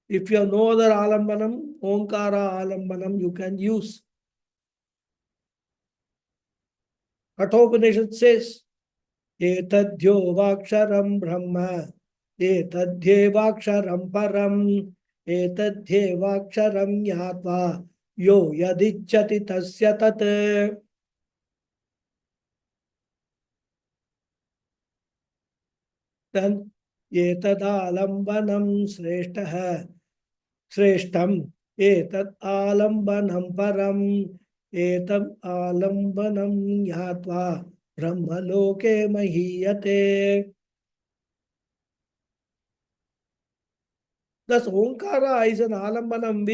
A: If you have no other Alambanam, Omkara Alambanam you can use. Kathopanishad says, Etadhyo Vaksharam Brahma, Etadhye Vaksharam Param, Etadhye Vaksharam Yatva, Yo Yadichati Tasya Tat. Then etadalambanam sreshtam etad alambanam param etam alambanam yatva brahmaloke mahiyate. Thus, Omkara is an alambanam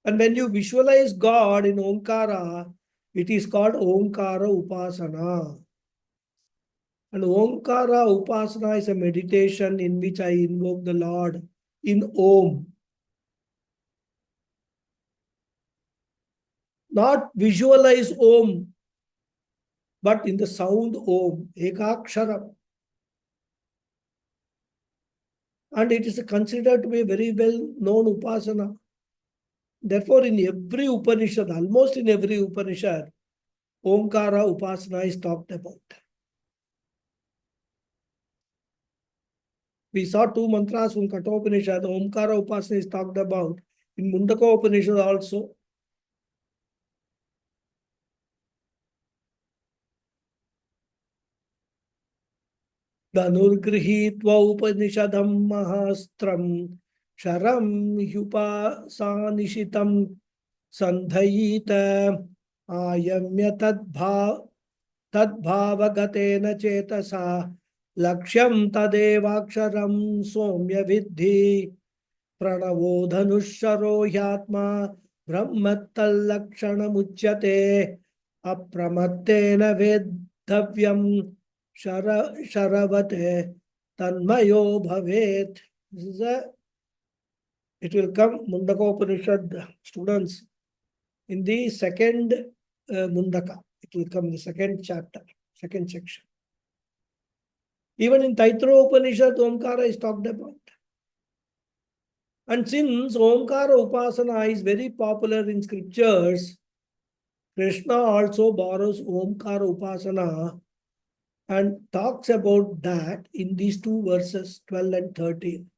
A: and when you visualize God in Omkara, it is called Omkara Upasana. And Omkara Upasana is a meditation in which I invoke the Lord in Om. Not visualize Om, but in the sound Om, Ekakshara. And it is considered to be a very well known Upasana. Therefore, in every Upanishad, almost in every Upanishad, Omkara Upasana is talked about. We saw two mantras from Kathopanishad. Omkara Upasana is talked about. In Mundaka Upanishad also. Dhanurgrihitva Upanishadam Mahastram Sharam Hyupasanishitam Sandhayita Ayamya Tadbhavagatena Chetasa Lakshyam Tadevaksharam Somya Vidhi Pranavo Dhanusharo Hyatma Brahmattal Muchyate Apramattena Vedavyam Sharavate Tanmayo Bhavet. It will come, Mundaka Upanishad students, in the second Mundaka. It will come in the second chapter, second section. Even in Taitra Upanishad, Omkara is talked about. And since Omkara Upasana is very popular in scriptures, Krishna also borrows Omkara Upasana and talks about that in these two verses, 12 and 13.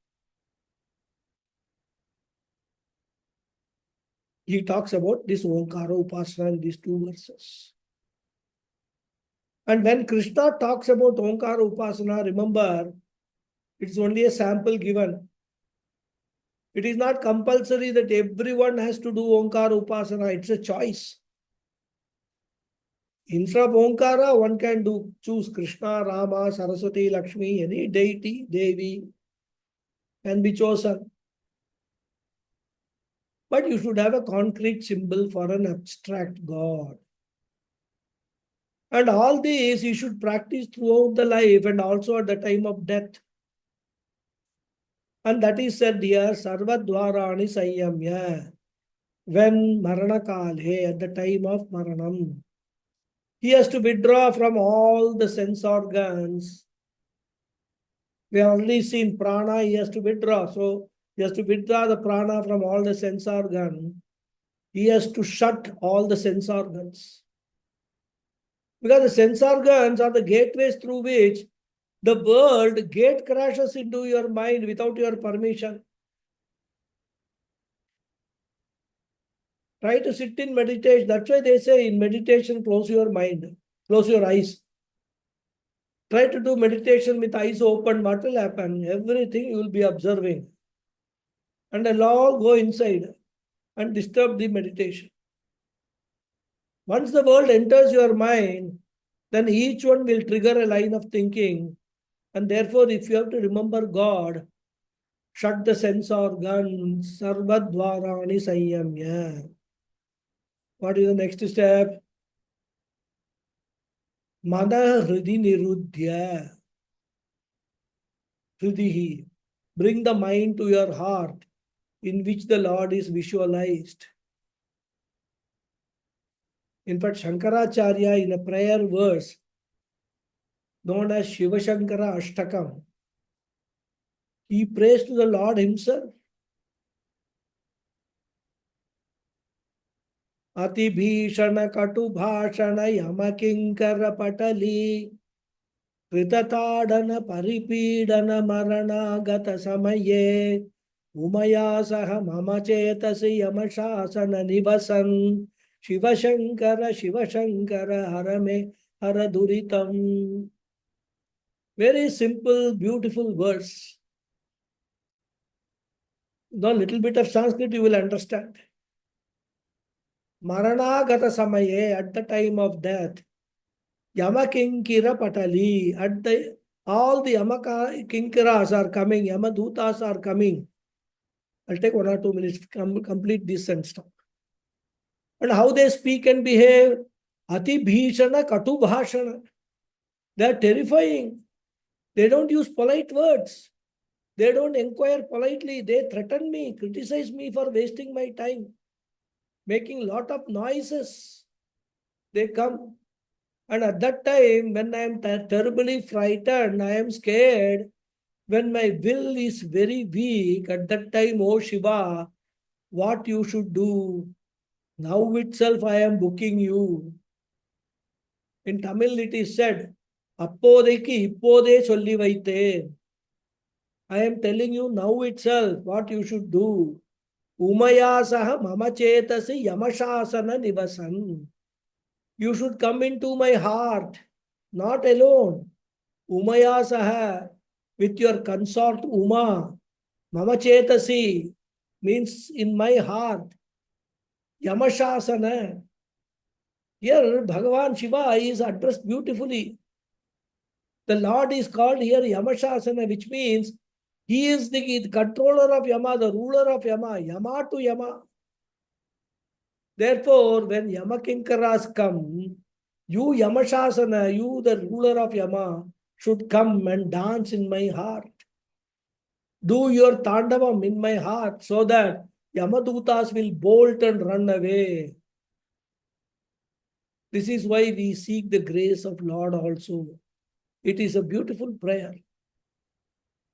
A: He talks about this Omkara Upasana in these two verses. And when Krishna talks about Omkara Upasana, remember, it's only a sample given. It is not compulsory that everyone has to do Omkara Upasana. It's a choice. Instead of Omkara, one can choose Krishna, Rama, Saraswati, Lakshmi, any deity, Devi can be chosen. But you should have a concrete symbol for an abstract God. And all these you should practice throughout the life and also at the time of death. And that is said here, Sarvadvarani Sanyamya. When Maranakale, at the time of Maranam, he has to withdraw from all the sense organs. We have already seen prana, he has to withdraw. So he has to withdraw the prana from all the sense organs. He has to shut all the sense organs. Because the sense organs are the gateways through which the world gate crashes into your mind without your permission. Try to sit in meditation. That's why they say in meditation, close your mind, close your eyes. Try to do meditation with eyes open. What will happen? Everything you will be observing. And they'll all go inside and disturb the meditation. Once the world enters your mind, then each one will trigger a line of thinking. And therefore, if you have to remember God, shut the sense organs, sarvadvarani sanyamya. What is the next step? Mana hridi nirudhya. Hridihi. Bring the mind to your heart in which the Lord is visualized. In fact, Shankaracharya in a prayer verse known as Shiva Shankara Ashtakam, he prays to the Lord himself. Ati bhishana katu bhashana yamakinkara patali Kritatadana paripidana marana gata samaye Umaya saha mama chetasi yamashasana nivasan Shiva Shankara harame haraduritam. Very simple, beautiful verse. Know a little bit of Sanskrit, you will understand. Maranagata samaye, at the time of death, Yamakinkira patali, at the all the Yamakinkiras are coming, Yamadutas are coming. I'll take 1 or 2 minutes to complete this and stop. And how they speak and behave, Ati Bhishana Katu Bhashana. They are terrifying. They don't use polite words. They don't inquire politely. They threaten me, criticize me for wasting my time, making lot of noises. They come. And at that time, when I am terribly frightened, I am scared, when my will is very weak, at that time, oh Shiva, what you should do? Now itself I am booking you. In Tamil it is said, Appodeki ippode solli vaite. I am telling you now itself what you should do. Umayasaha mama chetasi yamashasana nivasan. You should come into my heart, not alone. Umayasaha, with your consort Uma. Mama chetasi means in my heart. Yamashasana. Here, Bhagavan Shiva is addressed beautifully. The Lord is called here Yamashasana, which means he is the controller of Yama, the ruler of Yama, Yama to Yama. Therefore, when Yamakinkaras come, you Yamashasana, you the ruler of Yama, should come and dance in my heart. Do your Tandavam in my heart so that Yamadutas will bolt and run away. This is why we seek the grace of Lord also. It is a beautiful prayer.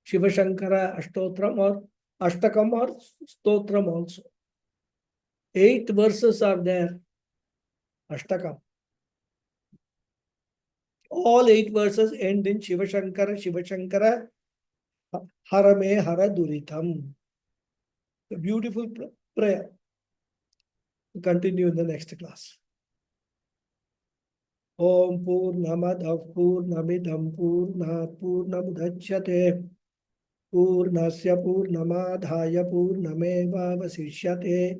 A: Shiva Shankara Ashtotram or Ashtakam or Stotram also. 8 verses are there. Ashtakam. All 8 verses end in Shiva Shankara, Shiva Shankara, Harame Hara Duritam. A beautiful prayer. We'll continue in the next class. Om Purnamadav Purnamidam Purnat Purnamudachyate Purnasya Purnamadhaya Purnameva Vasishyate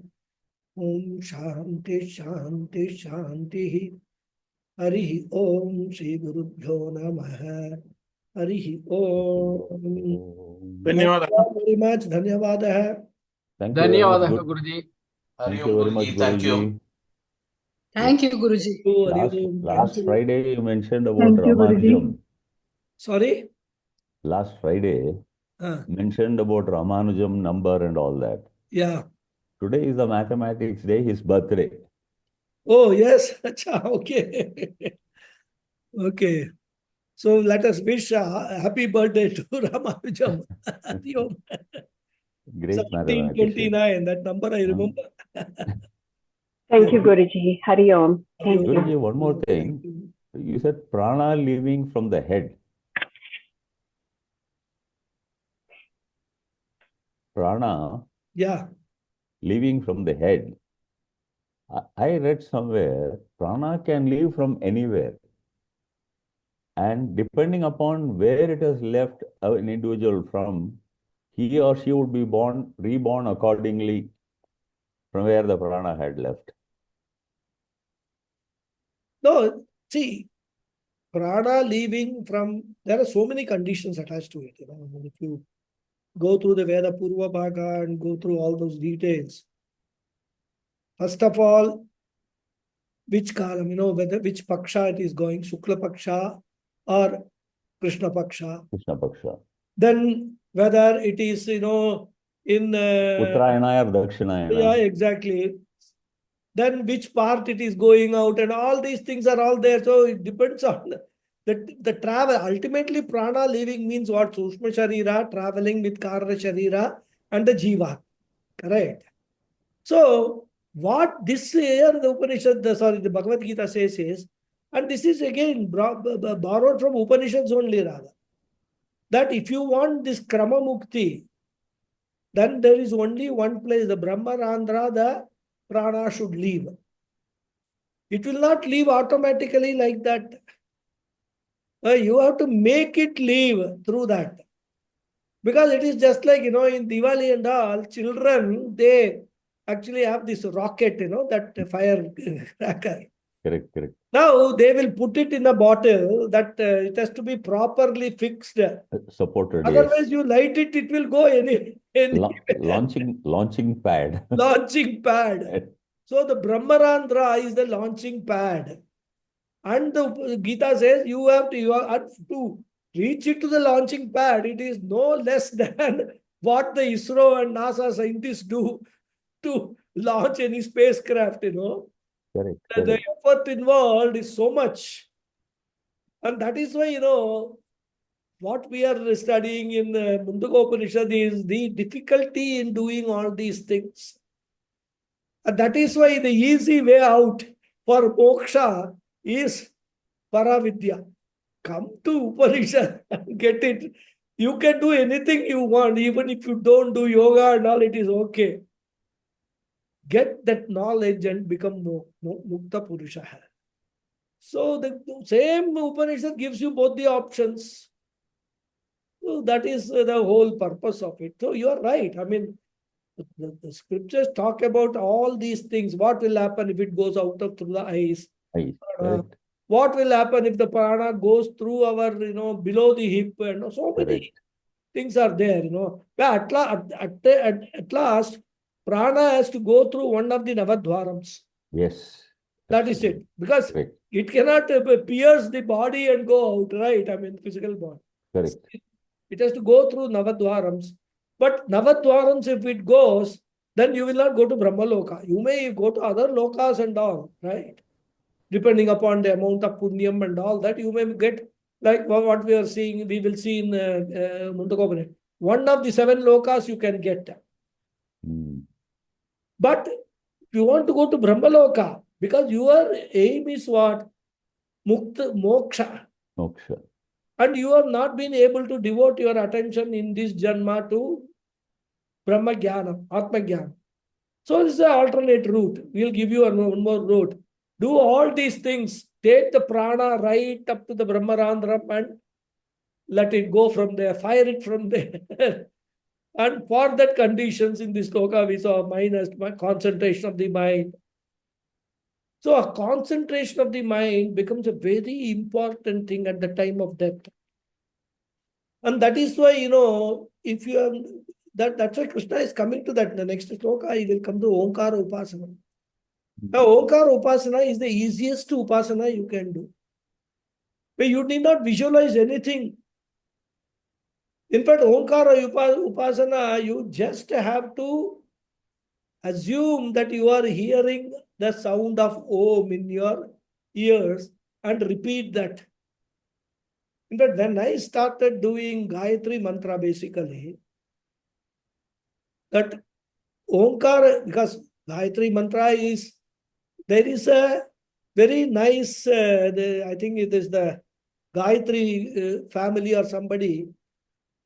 A: Om Shanti Shanti Shanti Harihi Om Shri Gurubhyo Namaha Harihi Om. Thank you very much. Dhanyavadaha.
C: Thank you very much,
D: ధన్యవాదాలు
C: Guru.
D: Guruji.
C: Thank you very much, Guruji.
B: Thank you, Guruji.
C: Last Friday you mentioned about
E: Thank you, Guruji.
C: Ramanujam.
A: Sorry?
C: Last Friday mentioned about Ramanujam number and all that.
A: Yeah.
C: Today is the mathematics day, his birthday.
A: Oh, yes. Acha, okay. Okay. So let us wish a happy birthday to Ramanujam.
C: Great mathematician.
A: 1729, that number I remember.
E: Thank you, Guruji. Hari Om. Thank you.
C: Guruji, one more thing. You said prana leaving from the head. Prana
A: Yeah.
C: leaving from the head. I read somewhere, prana can leave from anywhere. And depending upon where it has left an individual from, he or she would be reborn accordingly from where the prana had left.
A: No, see, prana leaving from, there are so many conditions attached to it. If you go through the Veda Purva Bhaga and go through all those details, first of all, which kalam, whether which paksha it is going, Shukla Paksha or Krishna Paksha.
C: Krishna Paksha.
A: Then whether it is, in
C: Uttarayana or Dakshinayana.
A: Yeah, exactly. Then which part it is going out and all these things are all there. So it depends on the travel. Ultimately, prana leaving means what? Sushma Sharira, traveling with Karana Sharira and the Jiva. Correct. So what this year the Upanishad, the Bhagavad Gita says is, and this is again borrowed from Upanishads only rather, that if you want this Krama Mukti, then there is only one place, the Brahmarandhra, the prana should leave. It will not leave automatically like that. You have to make it live through that. Because it is just like, in Diwali and all, children, they actually have this rocket, that fire cracker.
C: Correct, correct.
A: Now they will put it in a bottle that it has to be properly fixed.
C: Supported,
A: Otherwise,
C: yes.
A: you light it, it will go anywhere.
C: Launching pad.
A: Launching pad. So the Brahmarandra is the launching pad. And the Gita says you have to reach it to the launching pad. It is no less than what the ISRO and NASA scientists do to launch any spacecraft,
C: Correct,
A: The
C: correct.
A: effort involved is so much. And that is why, what we are studying in the Mundagopanishad is the difficulty in doing all these things. And that is why the easy way out for moksha is Paravidya. Come to Upanishad and get it. You can do anything you want, even if you don't do yoga and all, it is okay. Get that knowledge and become Mukta Purusha. So the same Upanishad gives you both the options. So that is the whole purpose of it. So you are right. I mean, the scriptures talk about all these things. What will happen if it goes out of through the eyes?
C: Correct.
A: What will happen if the prana goes through our, below the hip? And so many things are there, But at last, prana has to go through one of the Navadvarams.
C: Yes.
A: That is it. Because
C: Correct.
A: it cannot pierce the body and go out, right? I mean, physical body.
C: Correct.
A: It has to go through Navadvarams. But Navadvarams, if it goes, then you will not go to Brahmaloka. You may go to other lokas and all, right? Depending upon the amount of punyam and all that, you may get like what we are seeing, we will see in Mundagopanishad. One of the 7 lokas you can get. But if you want to go to Brahmaloka, because your aim is what? Moksha.
C: Moksha.
A: And you have not been able to devote your attention in this Janma to Brahma Jnana, Atma Jnana. So this is an alternate route. We'll give you one more route. Do all these things. Take the prana right up to the Brahmarandram and let it go from there. Fire it from there. And for that conditions in this sloka, we saw concentration of the mind. So a concentration of the mind becomes a very important thing at the time of death. And that is why, if you have, that's why Krishna is coming to that. In the next sloka, he will come to Omkara Upasana. Now, Omkara Upasana is the easiest Upasana you can do. But you need not visualize anything. In fact, Omkara Upasana, you just have to assume that you are hearing the sound of Om in your ears and repeat that. In fact, when I started doing Gayatri Mantra, basically, that Omkara, because Gayatri Mantra is, there is a very nice, I think it is the Gayatri family or somebody,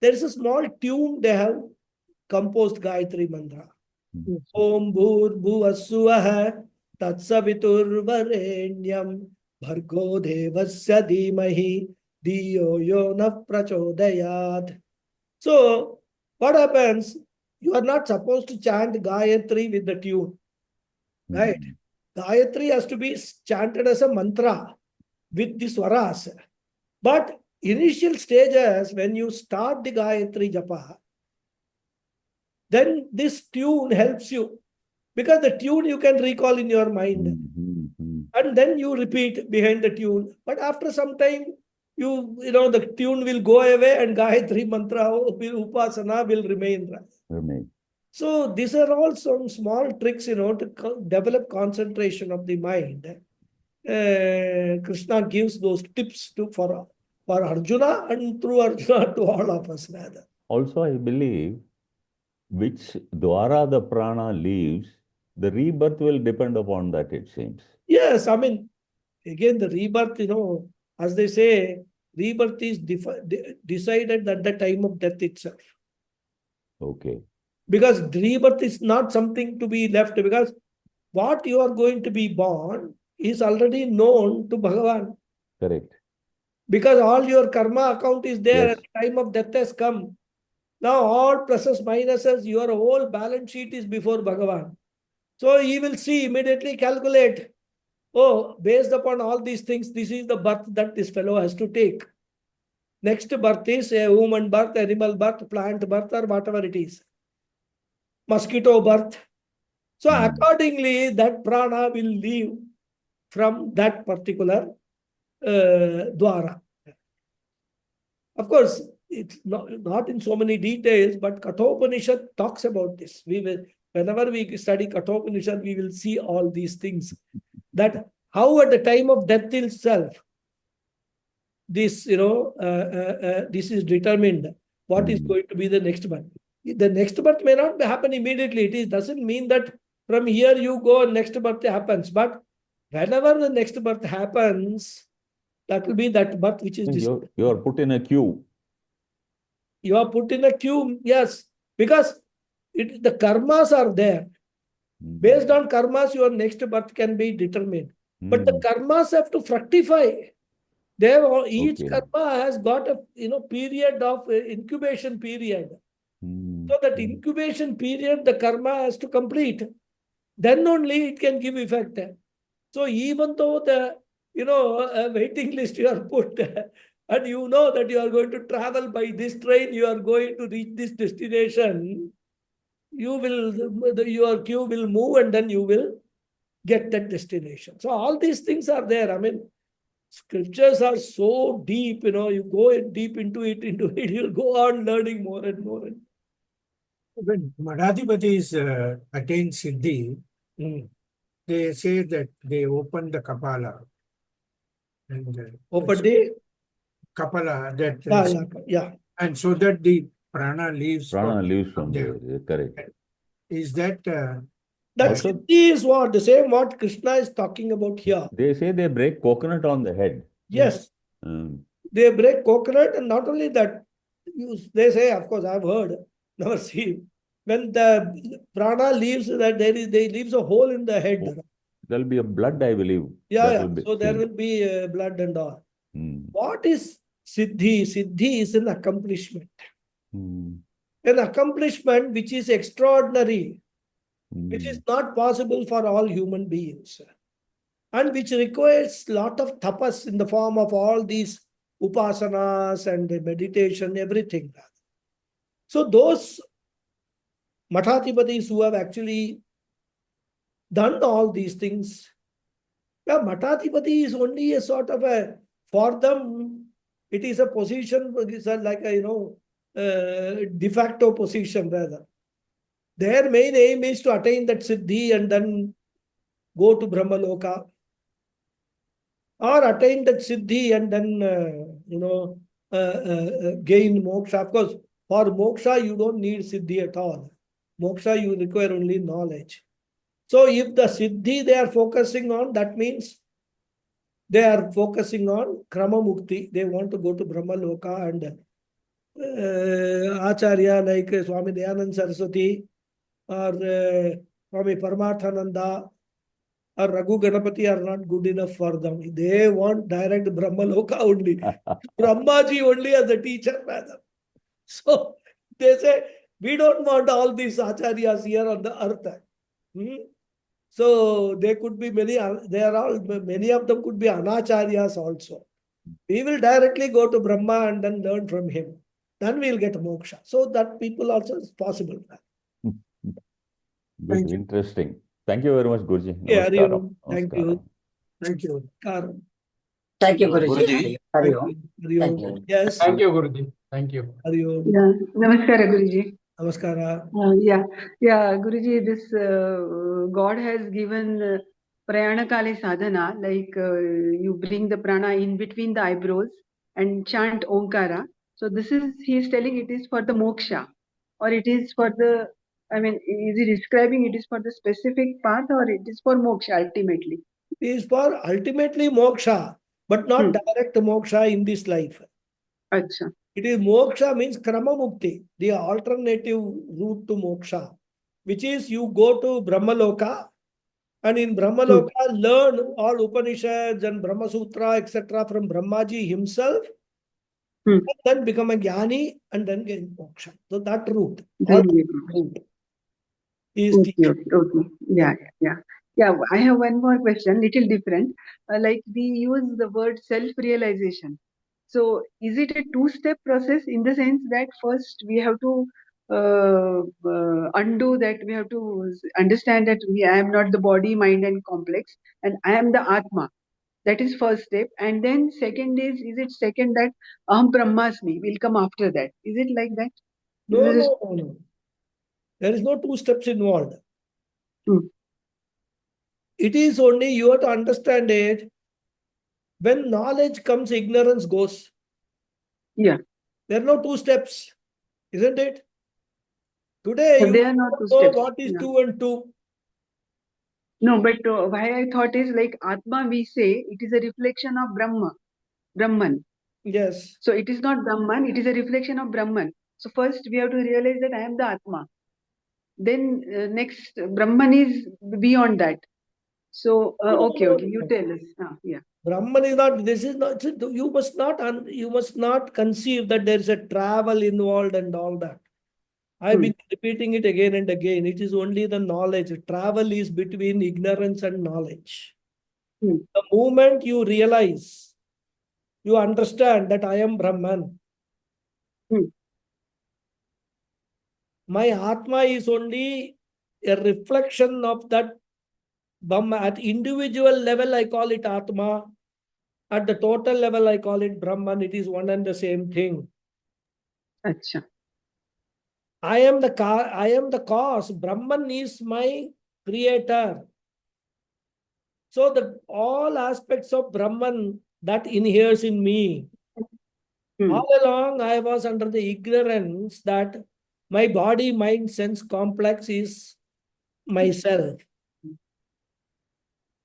A: there is a small tune they have composed Gayatri Mantra. Om Bhur Bhuvassuvaha Tatsavitur Varenyam Bhargo Devasya Dhimahi Diyo Yona Prachodayat. So, what happens? You are not supposed to chant Gayatri with the tune, right? Gayatri has to be chanted as a mantra with the swaras. But initial stages, when you start the Gayatri Japa, then this tune helps you. Because the tune you can recall in your mind. And then you repeat behind the tune. But after some time, the tune will go away and Gayatri Mantra, Upasana will remain. So these are all some small tricks, to develop concentration of the mind. Krishna gives those tips for Arjuna and through Arjuna to all of us rather.
C: Also, I believe which dwara the prana leaves, the rebirth will depend upon that, it seems.
A: Yes, I mean, again, the rebirth, as they say, rebirth is decided at the time of death itself.
C: Okay.
A: Because rebirth is not something to be left, because what you are going to be born is already known to Bhagavan.
C: Correct.
A: Because all your karma account is there
C: Yes.
A: at the time of death has come. Now all pluses, minuses, your whole balance sheet is before Bhagavan. So he will see, immediately calculate. Oh, based upon all these things, this is the birth that this fellow has to take. Next birth is a human birth, animal birth, plant birth, or whatever it is. Mosquito birth. So accordingly, that prana will leave from that particular dwara. Of course, it's not in so many details, but Kathopanishad talks about this. Whenever we study Kathopanishad, we will see all these things. That how at the time of death itself, this, this is determined what is going to be the next birth. The next birth may not happen immediately. It doesn't mean that from here you go and next birth happens. But whenever the next birth happens, that will be that birth which is
C: You are put in a queue.
A: You are put in a queue, yes, because the karmas are there. Based on karmas, your next birth can be determined. But the karmas have to fructify. Each karma has got a period of incubation period. So that incubation period, the karma has to complete. Then only it can give effect. So even though the waiting list you are put, and you know that you are going to travel by this train, you are going to reach this destination, your queue will move and then you will get that destination. So all these things are there. I mean, scriptures are so deep, you go deep into it, you'll go on learning more and more.
D: When Madhadhipatis attain Siddhi, they say that they open the Kapala. And
A: Open the
D: Kapala, that
A: yeah.
D: And so that the prana leaves
C: from
D: there.
C: there. Correct.
D: Is that
A: that
C: also,
A: Siddhi is what? The same what Krishna is talking about here.
C: They say they break coconut on the head.
A: Yes. They break coconut, and not only that, they say, of course, I've heard, never seen. When the prana leaves, that they leaves a hole in the head.
C: There'll be a blood, I believe.
A: Yeah. So there will be blood and all. What is Siddhi? Siddhi is an accomplishment. An accomplishment which is extraordinary, which is not possible for all human beings, and which requires a lot of tapas in the form of all these upasanas and meditation, everything. So those Mathathipatis who have actually done all these things, Mathathipati is only a sort of for them, it is a position, it's like a, de facto position rather. Their main aim is to attain that Siddhi and then go to Brahmaloka, or attain that Siddhi and then, gain moksha. Of course, for moksha, you don't need Siddhi at all. Moksha, you require only knowledge. So if the Siddhi they are focusing on, that means they are focusing on Krama Mukti. They want to go to Brahmaloka, and Acharya like Swami Dayananda Saraswati or Swami Paramathananda or Raghu Ganapathy are not good enough for them. They want direct Brahmaloka only. Brahmaji only as a teacher, rather. So they say, we don't want all these acharyas here on the earth. So they could be many of them could be anacharyas also. We will directly go to Brahma and then learn from him. Then we'll get moksha. So that people also is possible.
C: Good, interesting. Thank you very much, Guruji.
A: Yeah,
C: Namaskaram.
A: thank you.
D: Thank you.
B: Thank you, Guruji.
A: Thank you. Yes.
F: Thank you, Guruji. Thank you.
B: Yeah. Namaskara, Guruji.
A: Namaskara.
B: Yeah, Guruji, this God has given prayana kale sadhana, like you bring the prana in between the eyebrows and chant Omkara. So this is, he is telling it is for the moksha, or it is for the, I mean, is he describing it is for the specific path, or it is for moksha ultimately?
A: It is for ultimately moksha, but not direct moksha in this life.
B: Achha.
A: It is moksha means krama mukti, the alternative route to moksha, which is you go to Brahmaloka And in Brahmaloka, learn all Upanishads and Brahma Sutra, etc. from Brahmaji himself, and then become a jnani and then gain moksha. So that route, all
B: Then we go.
A: route is
B: Okay,
A: teaching.
B: okay, okay. Yeah. I have one more question, little different. Like we use the word self-realization. So is it a two-step process in the sense that first we have to undo that, we have to understand that I am not the body, mind, and complex, and I am the Atma. That is first step. And then second is it second that Aham Brahmasmi will come after that? Is it like that?
A: No. There is no two steps involved. It is only you have to understand it. When knowledge comes, ignorance goes.
B: Yeah.
A: There are no two steps, isn't it? Today,
B: So
A: you
B: they are not two
A: know
B: steps.
A: what is
B: Yeah.
A: 2 and 2.
B: No, but why I thought is like Atma, we say it is a reflection of Brahman.
A: Yes.
B: So it is not Brahman, it is a reflection of Brahman. So first we have to realize that I am the Atma. Then next, Brahman is beyond that. So, okay, you tell us. Yeah.
A: Brahman is not, this is not, you must not conceive that there is a travel involved and all that. I've been repeating it again and again. It is only the knowledge. Travel is between ignorance and knowledge. The moment you realize, you understand that I am Brahman. My Atma is only a reflection of that Brahma. At individual level, I call it Atma. At the total level, I call it Brahman. It is one and the same thing.
B: Achha.
A: I am the cause. Brahman is my creator. So that all aspects of Brahman that inheres in me. All along, I was under the ignorance that my body, mind, sense complex is myself.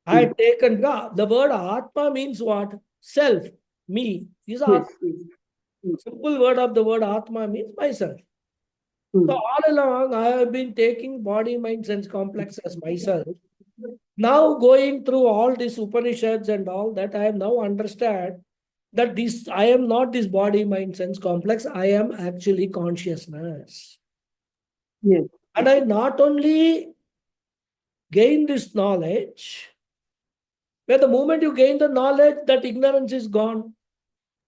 A: I had taken the word Atma means what? Self, me. Is Atma. Simple word of the word Atma means myself. So all along, I have been taking body, mind, sense complex as myself. Now going through all these Upanishads and all that, I have now understand that I am not this body, mind, sense complex. I am actually consciousness.
B: Yes.
A: And I not only gain this knowledge, where the moment you gain the knowledge, that ignorance is gone.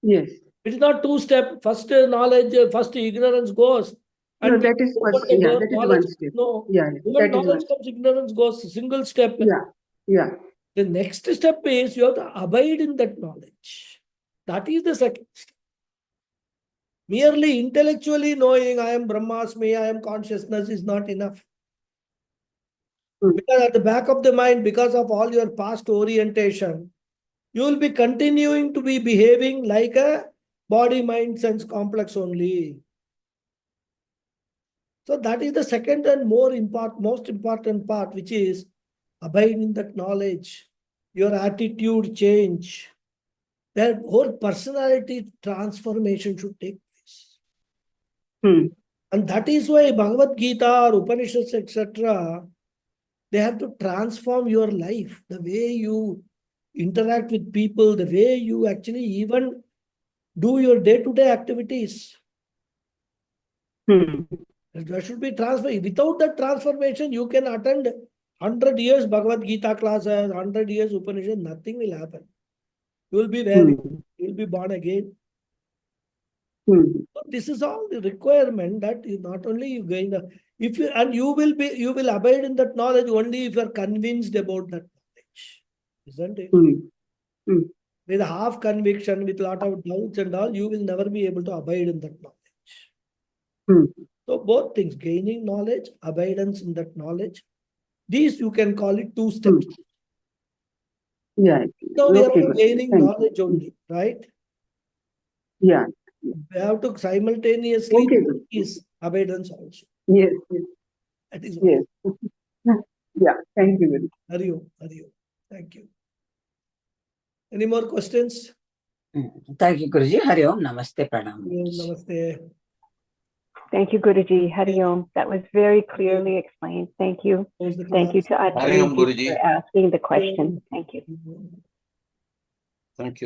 B: Yes.
A: It is not two step. First knowledge, first ignorance goes. And
B: No, that is first. Yeah, that is one step.
A: No.
B: Yeah,
A: When
B: that is
A: knowledge
B: one.
A: comes, ignorance goes. Single step.
B: Yeah.
A: The next step is you have to abide in that knowledge. That is the second step. Merely intellectually knowing I am Brahmasmi, I am consciousness is not enough. Because at the back of the mind, because of all your past orientation, you will be continuing to be behaving like a body, mind, sense complex only. So that is the second and most important part, which is abide in that knowledge. Your attitude change. Their whole personality transformation should take place. And that is why Bhagavad Gita or Upanishads, etc., they have to transform your life, the way you interact with people, the way you actually even do your day-to-day activities. There should be transformation. Without that transformation, you can attend 100 years Bhagavad Gita classes, 100 years Upanishad, nothing will happen. You will be where you will be born again. So this is all the requirement that you not only you gain the you will abide in that knowledge only if you are convinced about that knowledge, isn't it? With half conviction, with lot of doubts and all, you will never be able to abide in that knowledge. So both things, gaining knowledge, abidance in that knowledge, these you can call it two steps.
B: Yeah.
A: Now we are all gaining knowledge only, right?
B: Yeah.
A: We have to simultaneously is abidance also.
B: Yes.
A: That is
B: yes. Yeah. Thank you very much.
A: Hari Om. Thank you. Any more questions?
F: Thank you, Guruji. Hari Om. Namaste. Pranam.
A: Namaste.
E: Thank you, Guruji. Hari Om. That was very clearly explained. Thank you. Thank you to
F: Hari Om,
E: Acharya
F: Guruji.
E: for asking the question. Thank you.
F: Thank you.